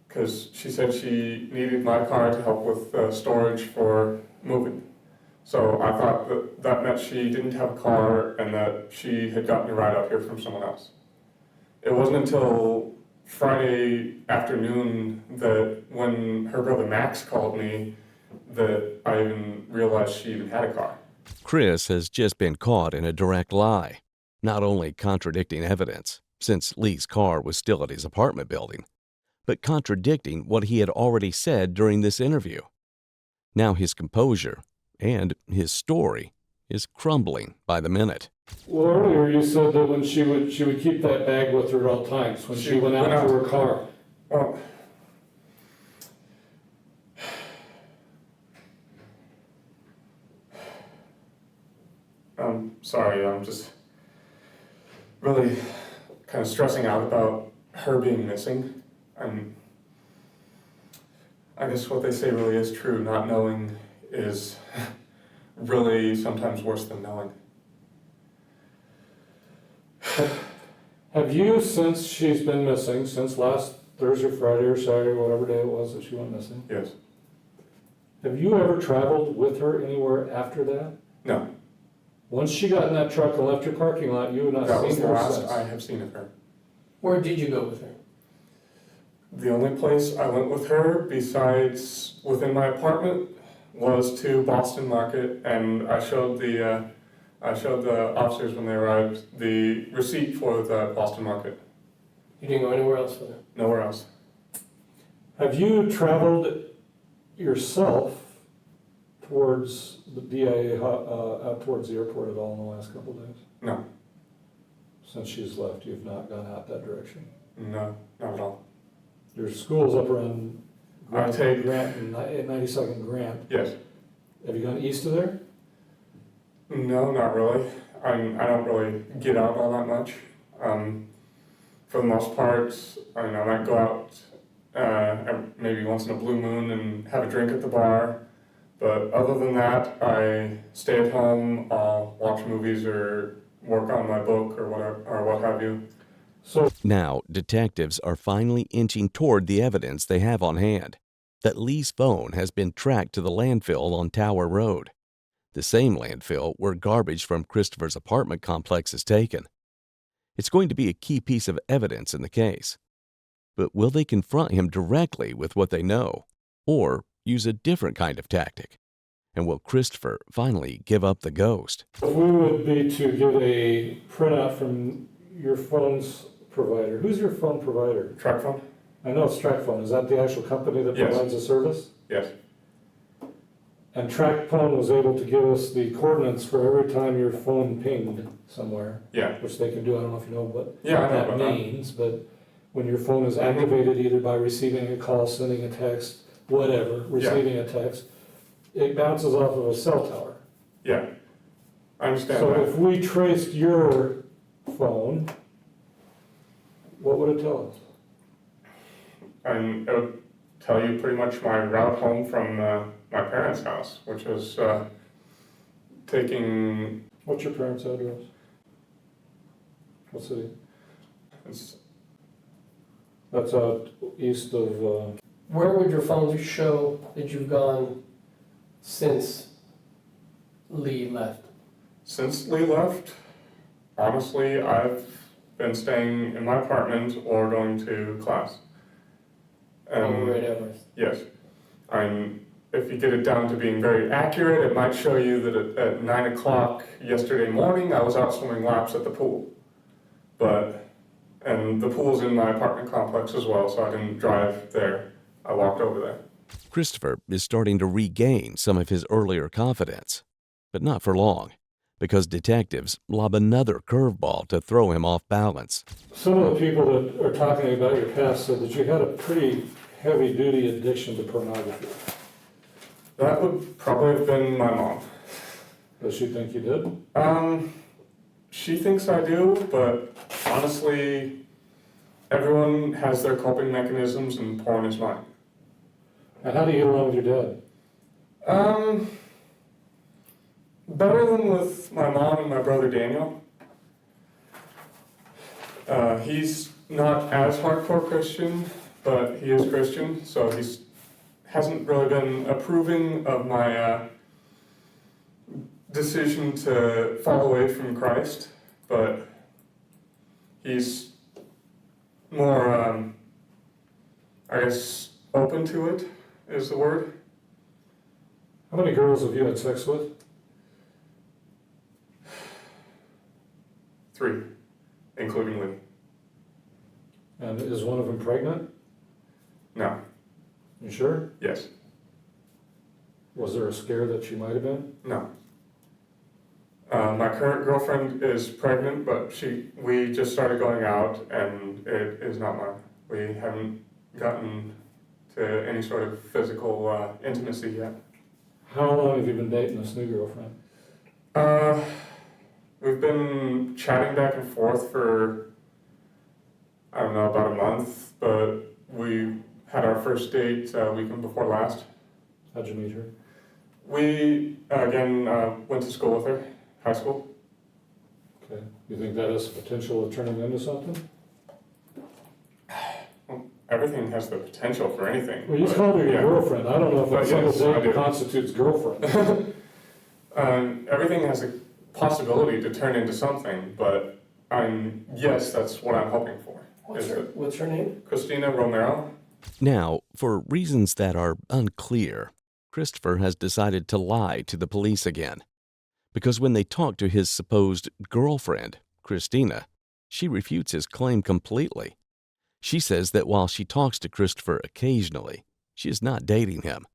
because she said she needed my car to help with storage for moving. So I thought that meant she didn't have a car and that she had gotten a ride up here from someone else. It wasn't until Friday afternoon that when her brother Max called me that I even realized she even had a car. Chris has just been caught in a direct lie, not only contradicting evidence, since Lee's car was still at his apartment building, but contradicting what he had already said during this interview. Now his composure and his story is crumbling by the minute. Well, earlier you said that when she would keep that bag with her at all times, when she went out to her car. Well, I'm sorry, I'm just really kind of stressing out about her being missing. And I guess what they say really is true. Not knowing is really sometimes worse than knowing. Have you, since she's been missing, since last Thursday, Friday, or Saturday, whatever day it was that she went missing, Yes. have you ever traveled with her anywhere after that? No. Once she got in that truck and left your parking lot, you have not That was seen the her last since. I have seen of her. Where did you go with her? The only place I went with her besides within my apartment was to Boston Market, and I showed the officers when they arrived the receipt for the Boston Market. You didn't go anywhere else with her? Nowhere else. Have you traveled yourself towards the DIA, out towards the airport at all in the last couple of days? No. Since she's left, you've not gone out that direction? No, not at all. Your school's up around I take- Grant and 92nd Grant. Yes. Have you gone east of there? No, not really. I don't really get out all that much. For the most part, I might go out maybe once in a blue moon and have a drink at the bar. But other than that, I stay at home, I'll watch movies or work on my book or whatever, or what have you. So Now, detectives are finally inching toward the evidence they have on hand, that Lee's phone has been tracked to the landfill on Tower Road, the same landfill where garbage from Christopher's apartment complex is taken. It's going to be a key piece of evidence in the case. But will they confront him directly with what they know, or use a different kind of tactic? And will Christopher finally give up the ghost? we would be to get a printout from your phone's provider. Who's your phone provider? Track phone? I know it's TrackPhone. Is that the actual company that Yes. provides the service? Yes. And TrackPhone was able to give us the coordinates for every time your phone pinged somewhere, Yeah. which they can do. I don't know if you know what Yeah, I know that about that. means, but when your phone is activated either by receiving a call, sending a text, whatever, receiving a text, it bounces off of a cell tower. Yeah, I understand So that. if we traced your phone, what would it tell us? And it would tell you pretty much my route home from my parents' house, which is taking, What's your parents' address? What city? it's, That's out east of, Where would your phone show that you've gone since Lee left? since Lee left, honestly, I've been staying in my apartment or going to class. Over at Everest? Yes. If you get it down to being very accurate, it might show you that at 9 o'clock yesterday morning, I was out swimming laps at the pool. And the pool's in my apartment complex as well, so I didn't drive there. I walked over there. Christopher is starting to regain some of his earlier confidence, but not for long, because detectives lob another curveball to throw him off balance. some of the people that are talking about your past said that you had a pretty heavy-duty addiction to pornography. That would probably have been my mom. Does she think you did? She thinks I do, but honestly, everyone has their coping mechanisms and porn is mine. And how do you get along with your dad? Better than with my mom and my brother Daniel. He's not as hardcore Christian, but he is Christian, so he hasn't really been approving of my decision to fall away from Christ, but he's more, I guess, open to it is the word. How many girls have you had sex with? 3, including Lee. And is one of them pregnant? No. You sure? Yes. Was there a scare that she might have been? No. My current girlfriend is pregnant, but we just started going out, and it is not mine. We haven't gotten to any sort of physical intimacy yet. How long have you been dating this new girlfriend? We've been chatting back and forth for, I don't know, about a month, but we had our first date weekend before last. How'd you meet her? We, again, went to school with her, high school. Okay. You think that has the potential of turning into something? Everything has the potential for anything. Well, you called her your yeah. girlfriend. I don't know if But a single yes, I date do. constitutes girlfriend. Everything has a possibility to turn into something, but yes, that's what I'm hoping for. What's her name? Christina Romero. Now, for reasons that are unclear, Christopher has decided to lie to the police again. Because when they talk to his supposed girlfriend, Christina, she refutes his claim completely. She says that while she talks to Christopher occasionally, she is not dating him.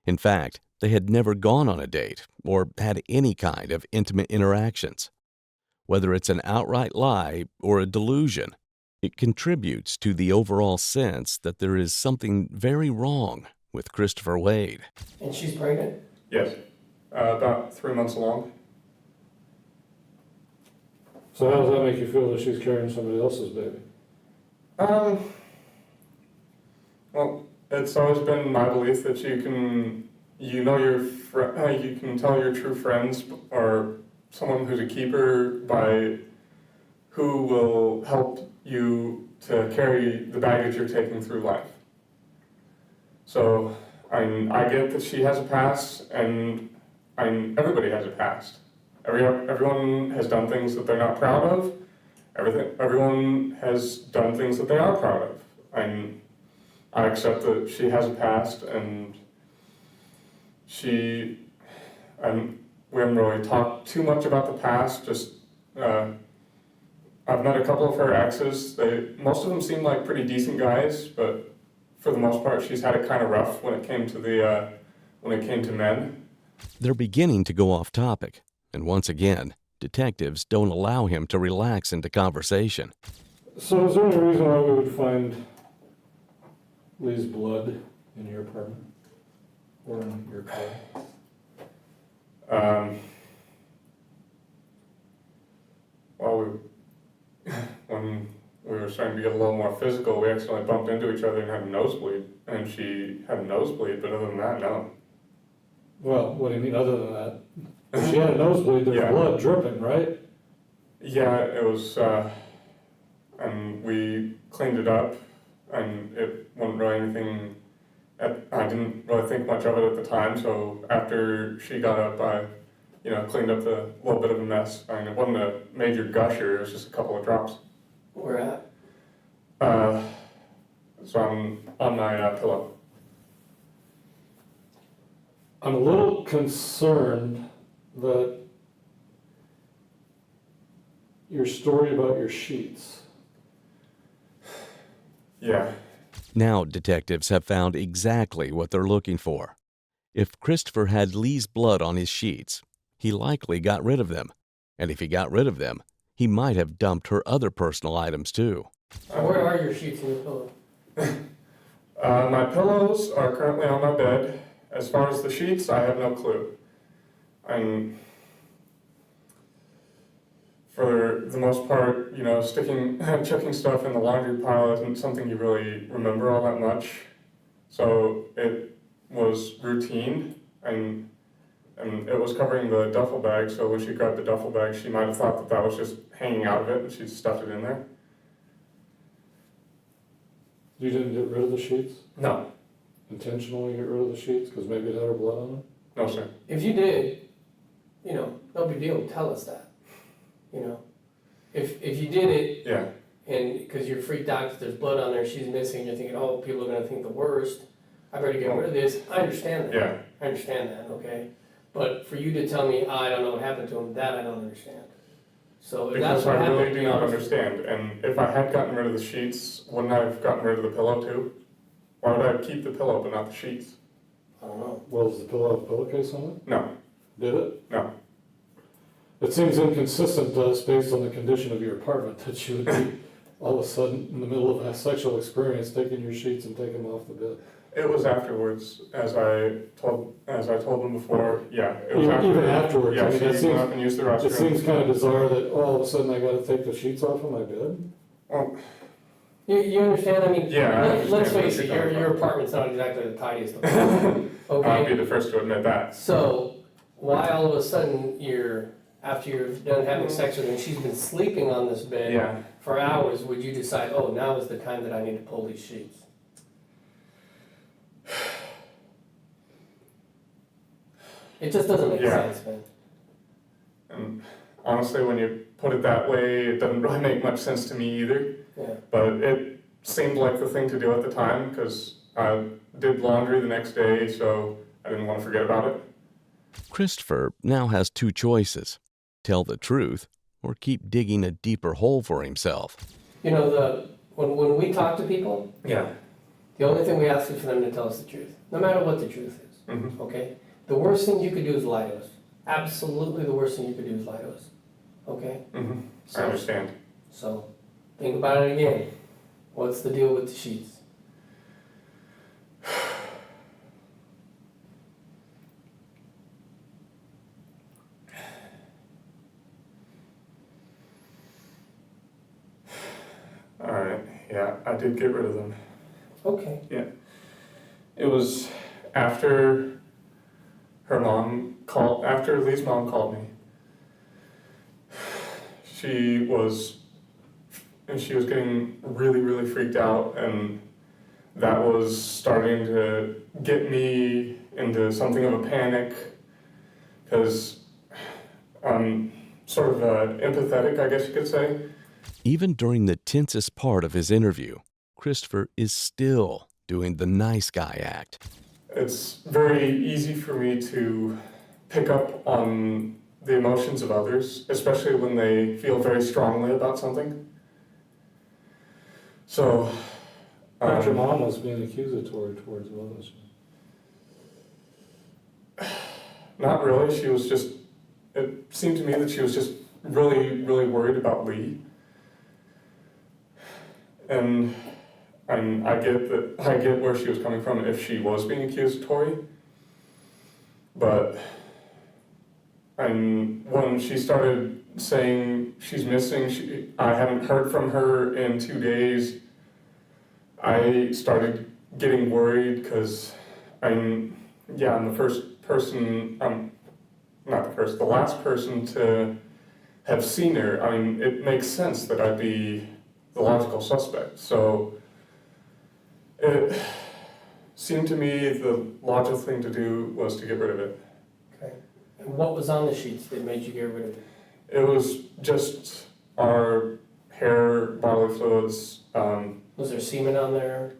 In fact, they had never gone on a date or had any kind of intimate interactions. Whether it's an outright lie or a delusion, it contributes to the overall sense that there is something very wrong with Christopher Waide. And she's pregnant? Yes, about 3 months along. So how does that make you feel that she's carrying somebody else's baby? Well, it's always been my belief that you can tell your true friends or someone who's a keeper by who will help you to carry the baggage you're taking through life. So I get that she has a past, and everybody has a past. Everyone has done things that they're not proud of. Everyone has done things that they are proud of. I accept that she has a past, and we haven't really talked too much about the past. Just I've met a couple of her exes. Most of them seem like pretty decent guys, but for the most part, she's had it kind of rough when it came to men. They're beginning to go off topic, and once again, detectives don't allow him to relax into conversation. So is there any reason why we would find Lee's blood in your apartment or in your car? Well, when we were starting to get a little more physical, we accidentally bumped into each other and had a nosebleed. And she had a nosebleed, but other than that, no. Well, what do you mean other than that? If she had a nosebleed, there's Yeah. blood dripping, right? Yeah, it was, and we cleaned it up, and it wasn't really anything, I didn't really think much of it at the time, so after she got up, I, cleaned up the little bit of a mess. I mean, it wasn't a major gusher, it was just a couple of drops. Where at? So I'm on my pillow. I'm a little concerned that your story about your sheets. Yeah. Now detectives have found exactly what they're looking for. If Christopher had Lee's blood on his sheets, he likely got rid of them. And if he got rid of them, he might have dumped her other personal items too. Where are your sheets in your pillow? My pillows are currently on my bed. As far as the sheets, I have no clue. And for the most part, chucking stuff in the laundry pile isn't something you really remember all that much. So it was routine, and it was covering the duffel bag, so when she grabbed the duffel bag, she might have thought that that was just hanging out of it, and she stuffed it in there. You didn't get rid of the sheets? No. Intentionally get rid of the sheets because maybe it had her blood on them? No, sir. If you did, no big deal, tell us that. If you did it, Yeah. and because you're freaked out because there's blood on there, she's missing, you're thinking, oh, people are going to think the worst, I better get rid of this, I understand that. Yeah. I understand that, okay? But for you to tell me, I don't know what happened to him, that I don't understand. So if that's Because what I happened, really do not understand, and if I had gotten rid of the sheets, wouldn't I have gotten rid of the pillow too? Why would I keep the pillow but not the sheets? I don't know. Well, does the pillow have a pillowcase on it? No. Did it? No. It seems inconsistent to us based on the condition of your apartment that you would be all of a sudden in the middle of a sexual experience taking your sheets and taking them off the bed. It was afterwards, as I told them before. Yeah, it was Even afterwards. Yeah, I mean, she went up and used the restroom. It seems kind of bizarre that all of a sudden I got to take the sheets off of my bed. Well, You understand? I mean, Yeah, I let's understand face what it, you're coming your from. apartment's not exactly the tidiest of places. I'd be Okay? the first to admit that. So, why all of a sudden after you're done having sex with her and she's been sleeping on this bed Yeah. for hours, would you decide, oh, now is the time that I need to pull these sheets? It just doesn't make Yeah. sense, man. And honestly, when you put it that way, it doesn't really make much sense to me either. Yeah. But it seemed like the thing to do at the time because I did laundry the next day, so I didn't want to forget about it. Christopher now has two choices: tell the truth or keep digging a deeper hole for himself. You know, when we talk to people, Yeah. the only thing we ask is for them to tell us the truth, no matter what the truth is. Mm-hmm. Okay? The worst thing you could do is lie to us. Absolutely the worst thing you could do is lie to us. Okay? Mm-hmm. I So, understand. so think about it again. What's the deal with the sheets? All right. Yeah, I did get rid of them. Okay. Yeah. It was after after Lee's mom called me. She was getting really, really freaked out, and that was starting to get me into something of a panic, because I'm sort of empathetic, I guess you could say. Even during the tensest part of his interview, Christopher is still doing the nice guy act. It's very easy for me to pick up on the emotions of others, especially when they feel very strongly about something. So, But your mom was being accusatory towards you, wasn't she? not really. It seemed to me that she was just really, really worried about Lee. And I get where she was coming from if she was being accusatory, but And when she started saying she's missing, I haven't heard from her in 2 days, I started getting worried because I'm the first person, the last person to have seen her. I mean, it makes sense that I'd be the logical suspect. So it seemed to me the logical thing to do was to get rid of it. Okay. And what was on the sheets that made you get rid of it? It was just our hair, bodily fluids. Was there semen on there?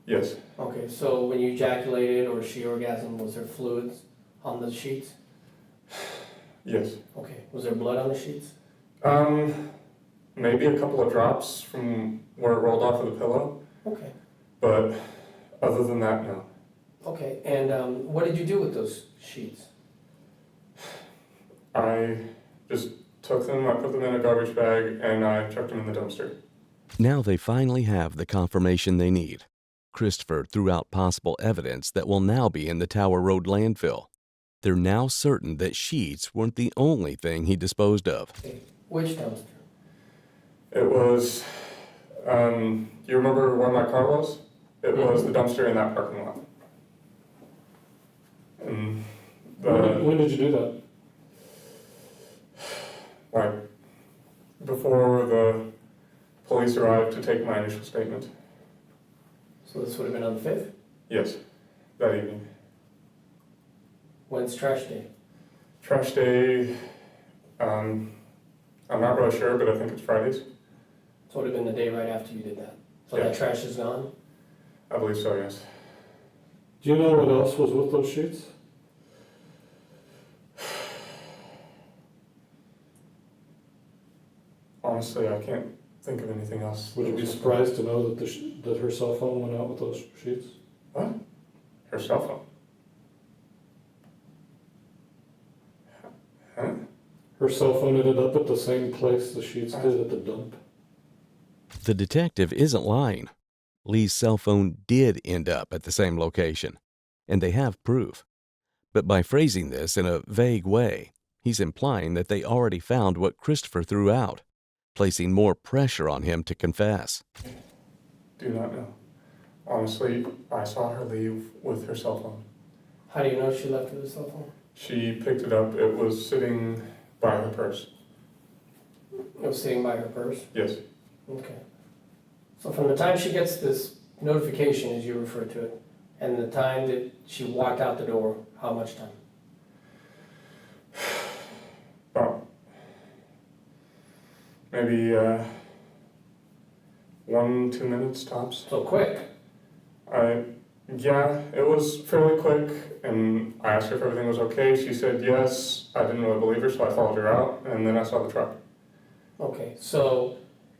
Yes. Okay, so when you ejaculated or she orgasmed, was there fluids on the sheets? Yes. Okay, was there blood on the sheets? Maybe a couple of drops from where it rolled off of the pillow. Okay. But other than that, no. Okay, and what did you do with those sheets? I just took them, I put them in a garbage bag, and I chucked them in the dumpster. Now they finally have the confirmation they need. Christopher threw out possible evidence that will now be in the Tower Road landfill. They're now certain that sheets weren't the only thing he disposed of. Okay. Which dumpster? It was, you remember where my car was? It was the dumpster in that parking lot. And When did you do that? like, before the police arrived to take my initial statement. So this would have been on the 5th? Yes, that evening. When's trash day? Trash day, I'm not really sure, but I think it's Fridays. So it would have been the day right after you did that. So Yeah. that trash is gone? I believe so, yes. Do you know what else was with those sheets? Honestly, I can't think of anything else. Would you be surprised to know that that her cell phone went out with those sheets? What? Her cell phone? Huh? Her cell phone ended up at the same place the sheets did at the dump. The detective isn't lying. Lee's cell phone did end up at the same location, and they have proof. But by phrasing this in a vague way, he's implying that they already found what Christopher threw out, placing more pressure on him to confess. Do not know. Honestly, I saw her leave with her cell phone. How do you know she left with a cell phone? She picked it up. It was sitting by her purse. It was sitting by her purse? Yes. Okay. So from the time she gets this notification, as you refer to it, and the time that she walked out the door, how much time? About maybe 1-2 minutes tops. So quick. Yeah, it was fairly quick, and I asked her if everything was okay. She said yes. I didn't really believe her, so I followed her out, and then I saw the truck. Okay, so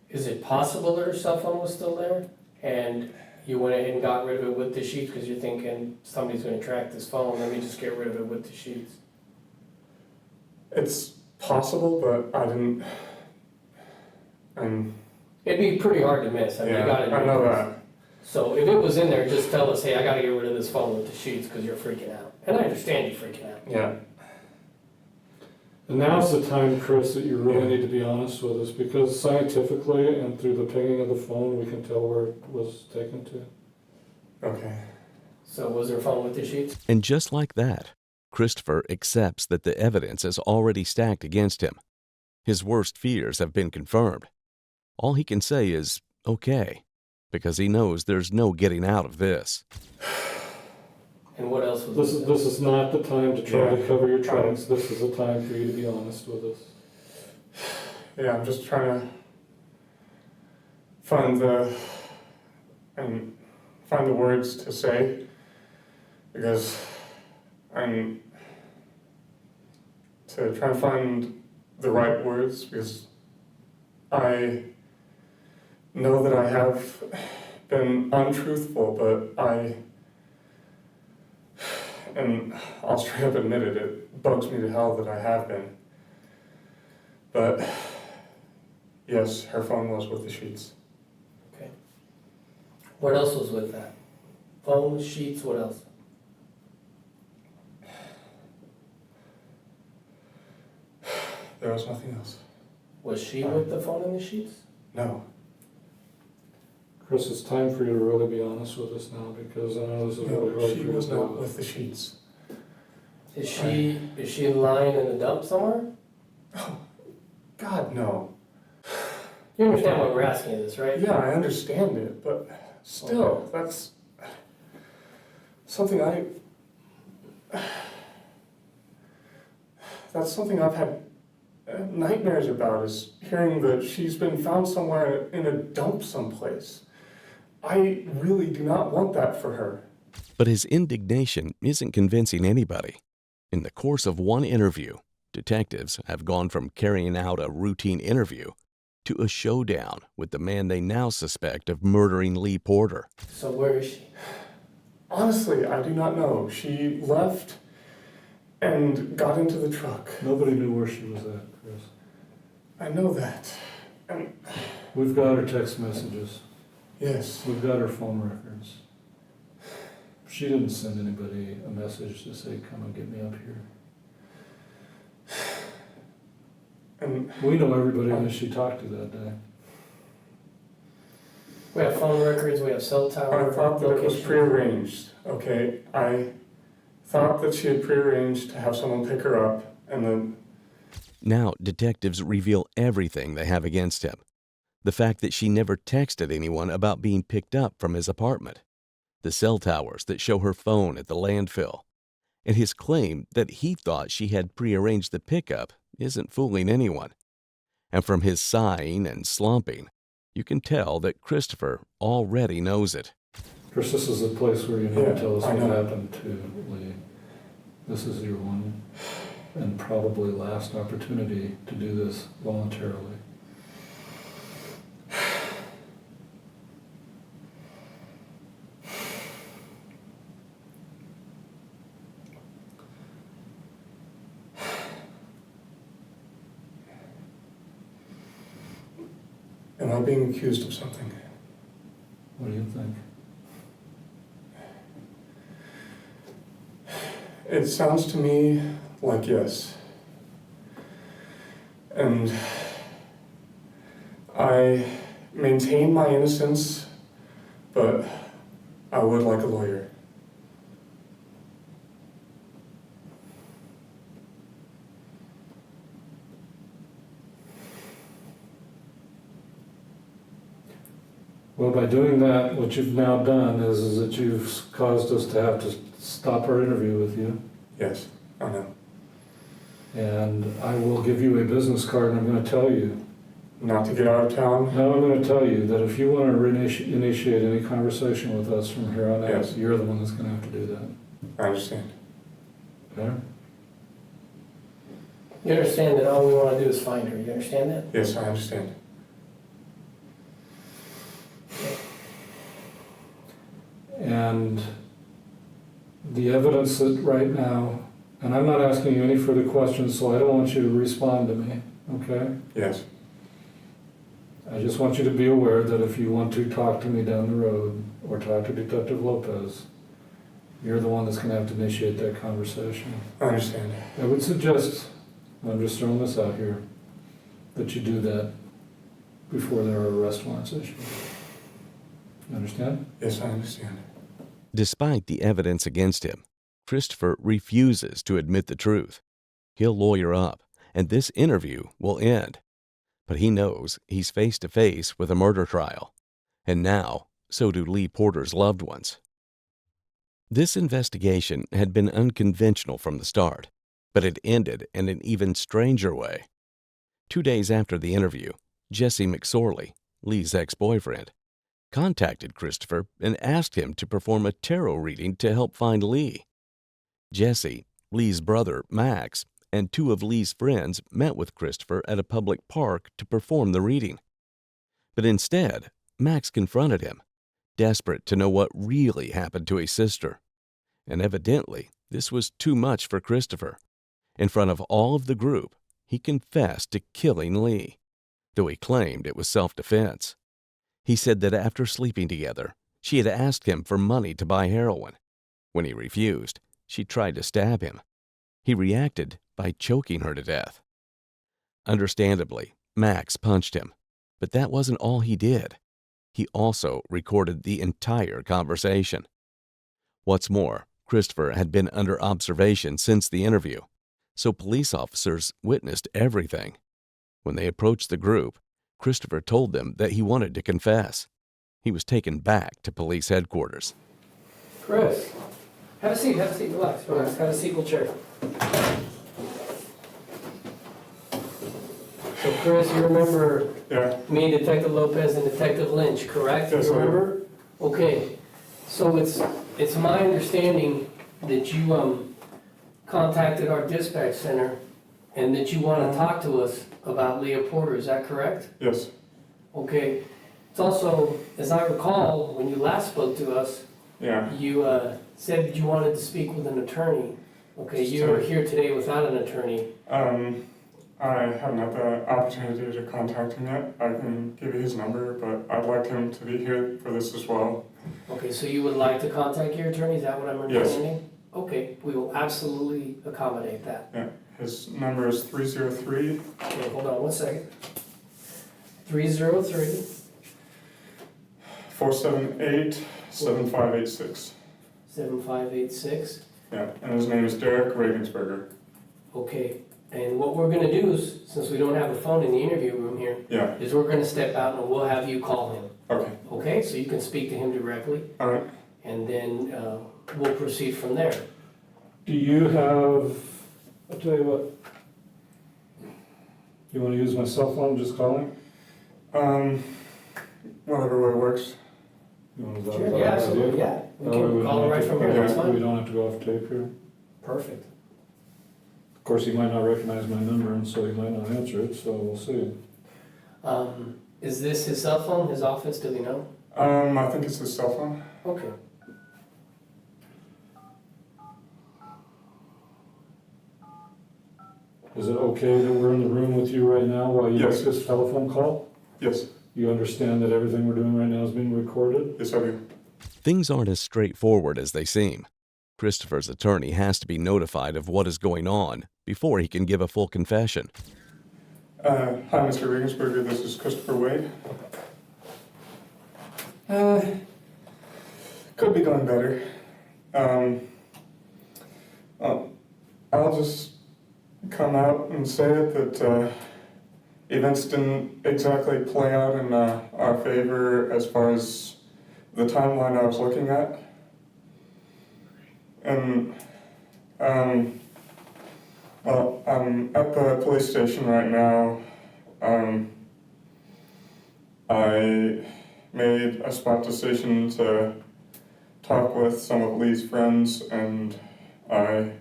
is it possible that her cell phone was still there and you went ahead and got rid of it with the sheets because you're thinking somebody's going to track this phone, let me just get rid of it with the sheets? It's possible, but I didn't. It'd be pretty hard to miss. I mean, you got to I know that. So if it was in there, just tell us, hey, I got to get rid of this phone with the sheets because you're freaking out. And I understand you freaking out. Yeah. And now's the time, Chris, that you really need to be honest with us, because scientifically and through the pinging of the phone, we can tell where it was taken to. Okay. So was there a phone with the sheets? And just like that, Christopher accepts that the evidence is already stacked against him. His worst fears have been confirmed. All he can say is, okay, because he knows there's no getting out of this. And what else was This is not the time to try to cover your tracks. This is the time for you to be honest with us. Yeah, I'm just trying to find the words to say, because I'm to try and find the right words, because I know that I have been untruthful, but and I'll straight up admit it, it bugs me to hell that I have been. But yes, her phone was with the sheets. Okay. What else was with that? Phone, sheets, what else? there was nothing else. Was she with the phone in the sheets? No. Chris, it's time for you to really be honest with us now, because I know this is really hard for She you was to not do. with the sheets. Is she lying in the dump somewhere? Oh, God, no. You understand why we're asking this, right? Yeah, I understand it, but still, that's something that's something I've had nightmares about, is hearing that she's been found somewhere in a dump someplace. I really do not want that for her. But his indignation isn't convincing anybody. In the course of one interview, detectives have gone from carrying out a routine interview to a showdown with the man they now suspect of murdering Lea Porter. So where is she? Honestly, I do not know. She left and got into the truck. Nobody knew where she was at, Chris. I know that. And We've got her text messages. yes, We've got her phone records. She didn't send anybody a message to say, come and get me up here. and We know everybody that she talked to that day. We have phone records, we have cell tower I thought that it was locations. prearranged, okay? I thought that she had prearranged to have someone pick her up, and then Now, detectives reveal everything they have against him. The fact that she never texted anyone about being picked up from his apartment, the cell towers that show her phone at the landfill, and his claim that he thought she had prearranged the pickup isn't fooling anyone. And from his sighing and slumping, you can tell that Christopher already knows it. Chris, this is the place where you need Yeah, to tell us I what know. happened to Lee. This is your one and probably last opportunity to do this voluntarily. am I being accused of something? What do you think? It sounds to me like yes. And I maintain my innocence, but I would like a lawyer. Well, by doing that, what you've now done is that you've caused us to have to stop our interview with you. Yes, I know. And I will give you a business card, and I'm going to tell you. Not to get out of town? Now I'm going to tell you that if you want to initiate any conversation with us from here on out, Yes. you're the one that's going to have to do that. I understand. Okay? You understand that all we want to do is find her, you understand that? Yes, I understand. And the evidence that right now, and I'm not asking you any further questions, so I don't want you to respond to me, okay? Yes. I just want you to be aware that if you want to talk to me down the road or talk to Detective Lopez, you're the one that's going to have to initiate that conversation. I understand. I would suggest, I'm just throwing this out here, that you do that before there are arrest warrants issued. You understand? Yes, I understand. Despite the evidence against him, Christopher refuses to admit the truth. He'll lawyer up, and this interview will end. But he knows he's face to face with a murder trial. And now, so do Lea Porter's loved ones. This investigation had been unconventional from the start, but it ended in an even stranger way. 2 days after the interview, Jesse McSorley, Lee's ex-boyfriend, contacted Christopher and asked him to perform a tarot reading to help find Lee. Jesse, Lee's brother, Max, and 2 of Lee's friends met with Christopher at a public park to perform the reading. But instead, Max confronted him, desperate to know what really happened to his sister. And evidently, this was too much for Christopher. In front of all of the group, he confessed to killing Lee, though he claimed it was self-defense. He said that after sleeping together, she had asked him for money to buy heroin. When he refused, she tried to stab him. He reacted by choking her to death. Understandably, Max punched him, but that wasn't all he did. He also recorded the entire conversation. What's more, Christopher had been under observation since the interview, so police officers witnessed everything. When they approached the group, Christopher told them that he wanted to confess. He was taken back to police headquarters. Chris, have a seat, relax, have a seat in the chair. So Chris, you remember me, Detective Lopez, and Detective Lynch, correct? Yes, you remember? Okay, so it's my understanding that you contacted our dispatch center and that you want to talk to us about Lea Porter, is that correct? Yes. Okay, it's also, as I recall, when you last spoke to us, you said that you wanted to speak with an attorney. Okay, you're here today without an attorney. I haven't had the opportunity to contact him yet. I can give you his number, but I'd like him to be here for this as well. Okay, so you would like to contact your attorney, is that what I'm understanding? Yes. Okay, we will absolutely accommodate that. Yeah, his number is 303. Okay, hold on 1 second. 303. 478 7586. 7586. Yeah, and his name is Derek Regensberger. Okay, and what we're gonna do is, since we don't have a phone in the interview room here, is we're gonna step out and we'll have you call him. Okay. Okay, so you can speak to him directly. All right. And then we'll proceed from there. Do you have, I'll tell you what, you want to use my cell phone, just calling? Whatever way works. You want to Sure, yeah, absolutely, yeah. We can call him right from here, that's fine. We don't have to go off tape here. Perfect. Of course, he might not recognize my number, and so he might not answer it, so we'll see. Is this his cell phone, his office, do we know? I think it's his cell phone. Okay. Is it okay that we're in the room with you right now while you Yes. make this telephone call? Yes. You understand that everything we're doing right now is being recorded? Yes, I do. Things aren't as straightforward as they seem. Christopher's attorney has to be notified of what is going on before he can give a full confession. Hi, Mr. Regensberger. This is Christopher Waide. Could be going better. I'll just come out and say it that events didn't exactly play out in our favor as far as the timeline I was looking at. And, well, I'm at the police station right now. I made a spot decision to talk with some of Lee's friends, and I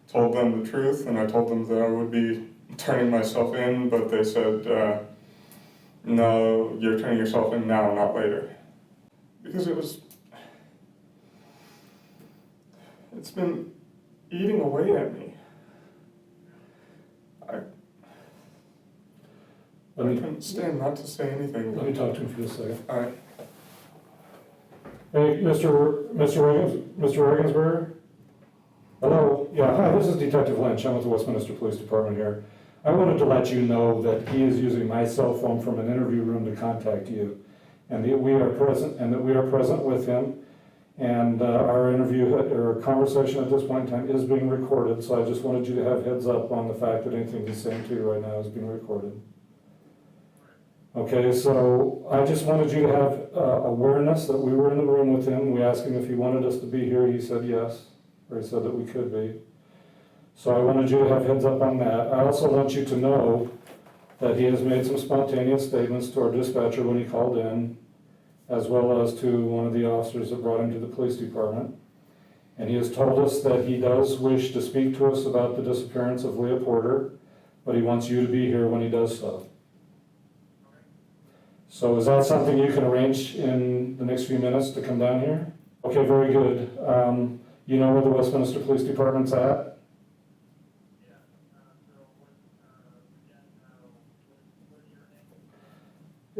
told them the truth, and I told them that I would be turning myself in, but they said, no, you're turning yourself in now, not later. Because it's been eating away at me. I couldn't stand not to say anything. Let me talk to him for a second. All right. Hey, Mr. Regensberger? Hello? Yeah, hi, this is Detective Lynch. I'm with the Westminster Police Department here. I wanted to let you know that he is using my cell phone from an interview room to contact you, and that we are present with him, and our interview or conversation at this point in time is being recorded. So I just wanted you to have heads up on the fact that anything he's saying to you right now is being recorded. Okay, so I just wanted you to have awareness that we were in the room with him. We asked him if he wanted us to be here. He said yes, or he said that we could be. So I wanted you to have heads up on that. I also want you to know that he has made some spontaneous statements to our dispatcher when he called in, as well as to one of the officers that brought him to the police department. And he has told us that he does wish to speak to us about the disappearance of Lea Porter, but he wants you to be here when he does so. So is that something you can arrange in the next few minutes to come down here? Okay, very good. You know where the Westminster Police Department's at?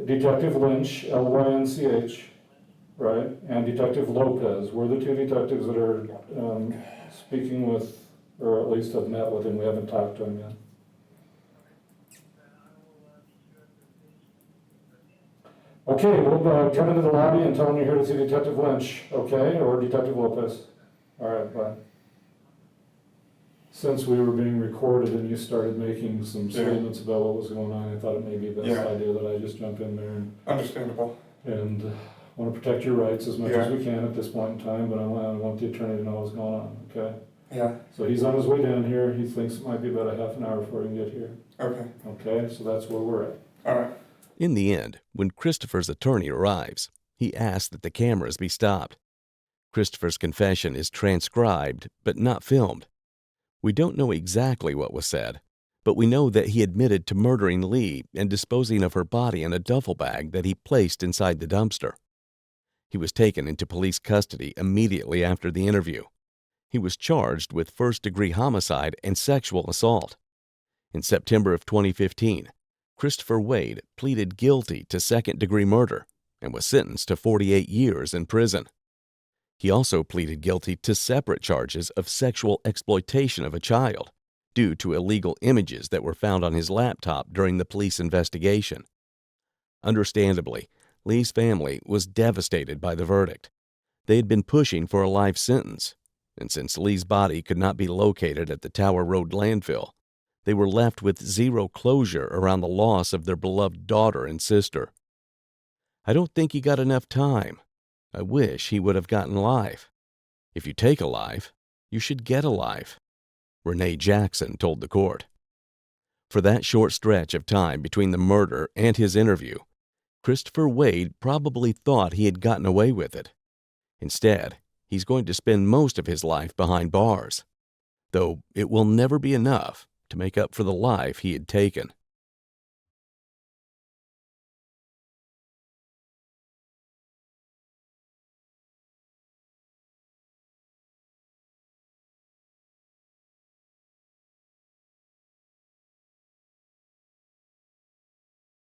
Detective Lynch, L-Y-N-C-H, right? And Detective Lopez. We're the two detectives that are speaking with, or at least have met with him. We haven't talked to him yet. Okay, we'll come into the lobby and tell them you're here to see Detective Lynch, okay, or Detective Lopez. All right, bye. Since we were being recorded and you started making some statements about what was going on, I thought it may be the best idea that I just jump in there Understandable. and want to protect your rights as much as we can at this point in time, but I want the attorney to know what's going on, okay? Yeah. So he's on his way down here. He thinks it might be about a half an hour before he can get here. Okay. Okay, so that's where we're at. All right. In the end, when Christopher's attorney arrives, he asks that the cameras be stopped. Christopher's confession is transcribed, but not filmed. We don't know exactly what was said, but we know that he admitted to murdering Lee and disposing of her body in a duffel bag that he placed inside the dumpster. He was taken into police custody immediately after the interview. He was charged with first-degree homicide and sexual assault. In September of 2015, Christopher Waide pleaded guilty to second-degree murder and was sentenced to 48 years in prison. He also pleaded guilty to separate charges of sexual exploitation of a child due to illegal images that were found on his laptop during the police investigation. Understandably, Lee's family was devastated by the verdict. They had been pushing for a life sentence, and since Lee's body could not be located at the Tower Road landfill, they were left with zero closure around the loss of their beloved daughter and sister. I don't think he got enough time. I wish he would have gotten life. If you take a life, you should get a life, Renee Jackson told the court. For that short stretch of time between the murder and his interview, Christopher Waide probably thought he had gotten away with it. Instead, he's going to spend most of his life behind bars, though it will never be enough to make up for the life he had taken.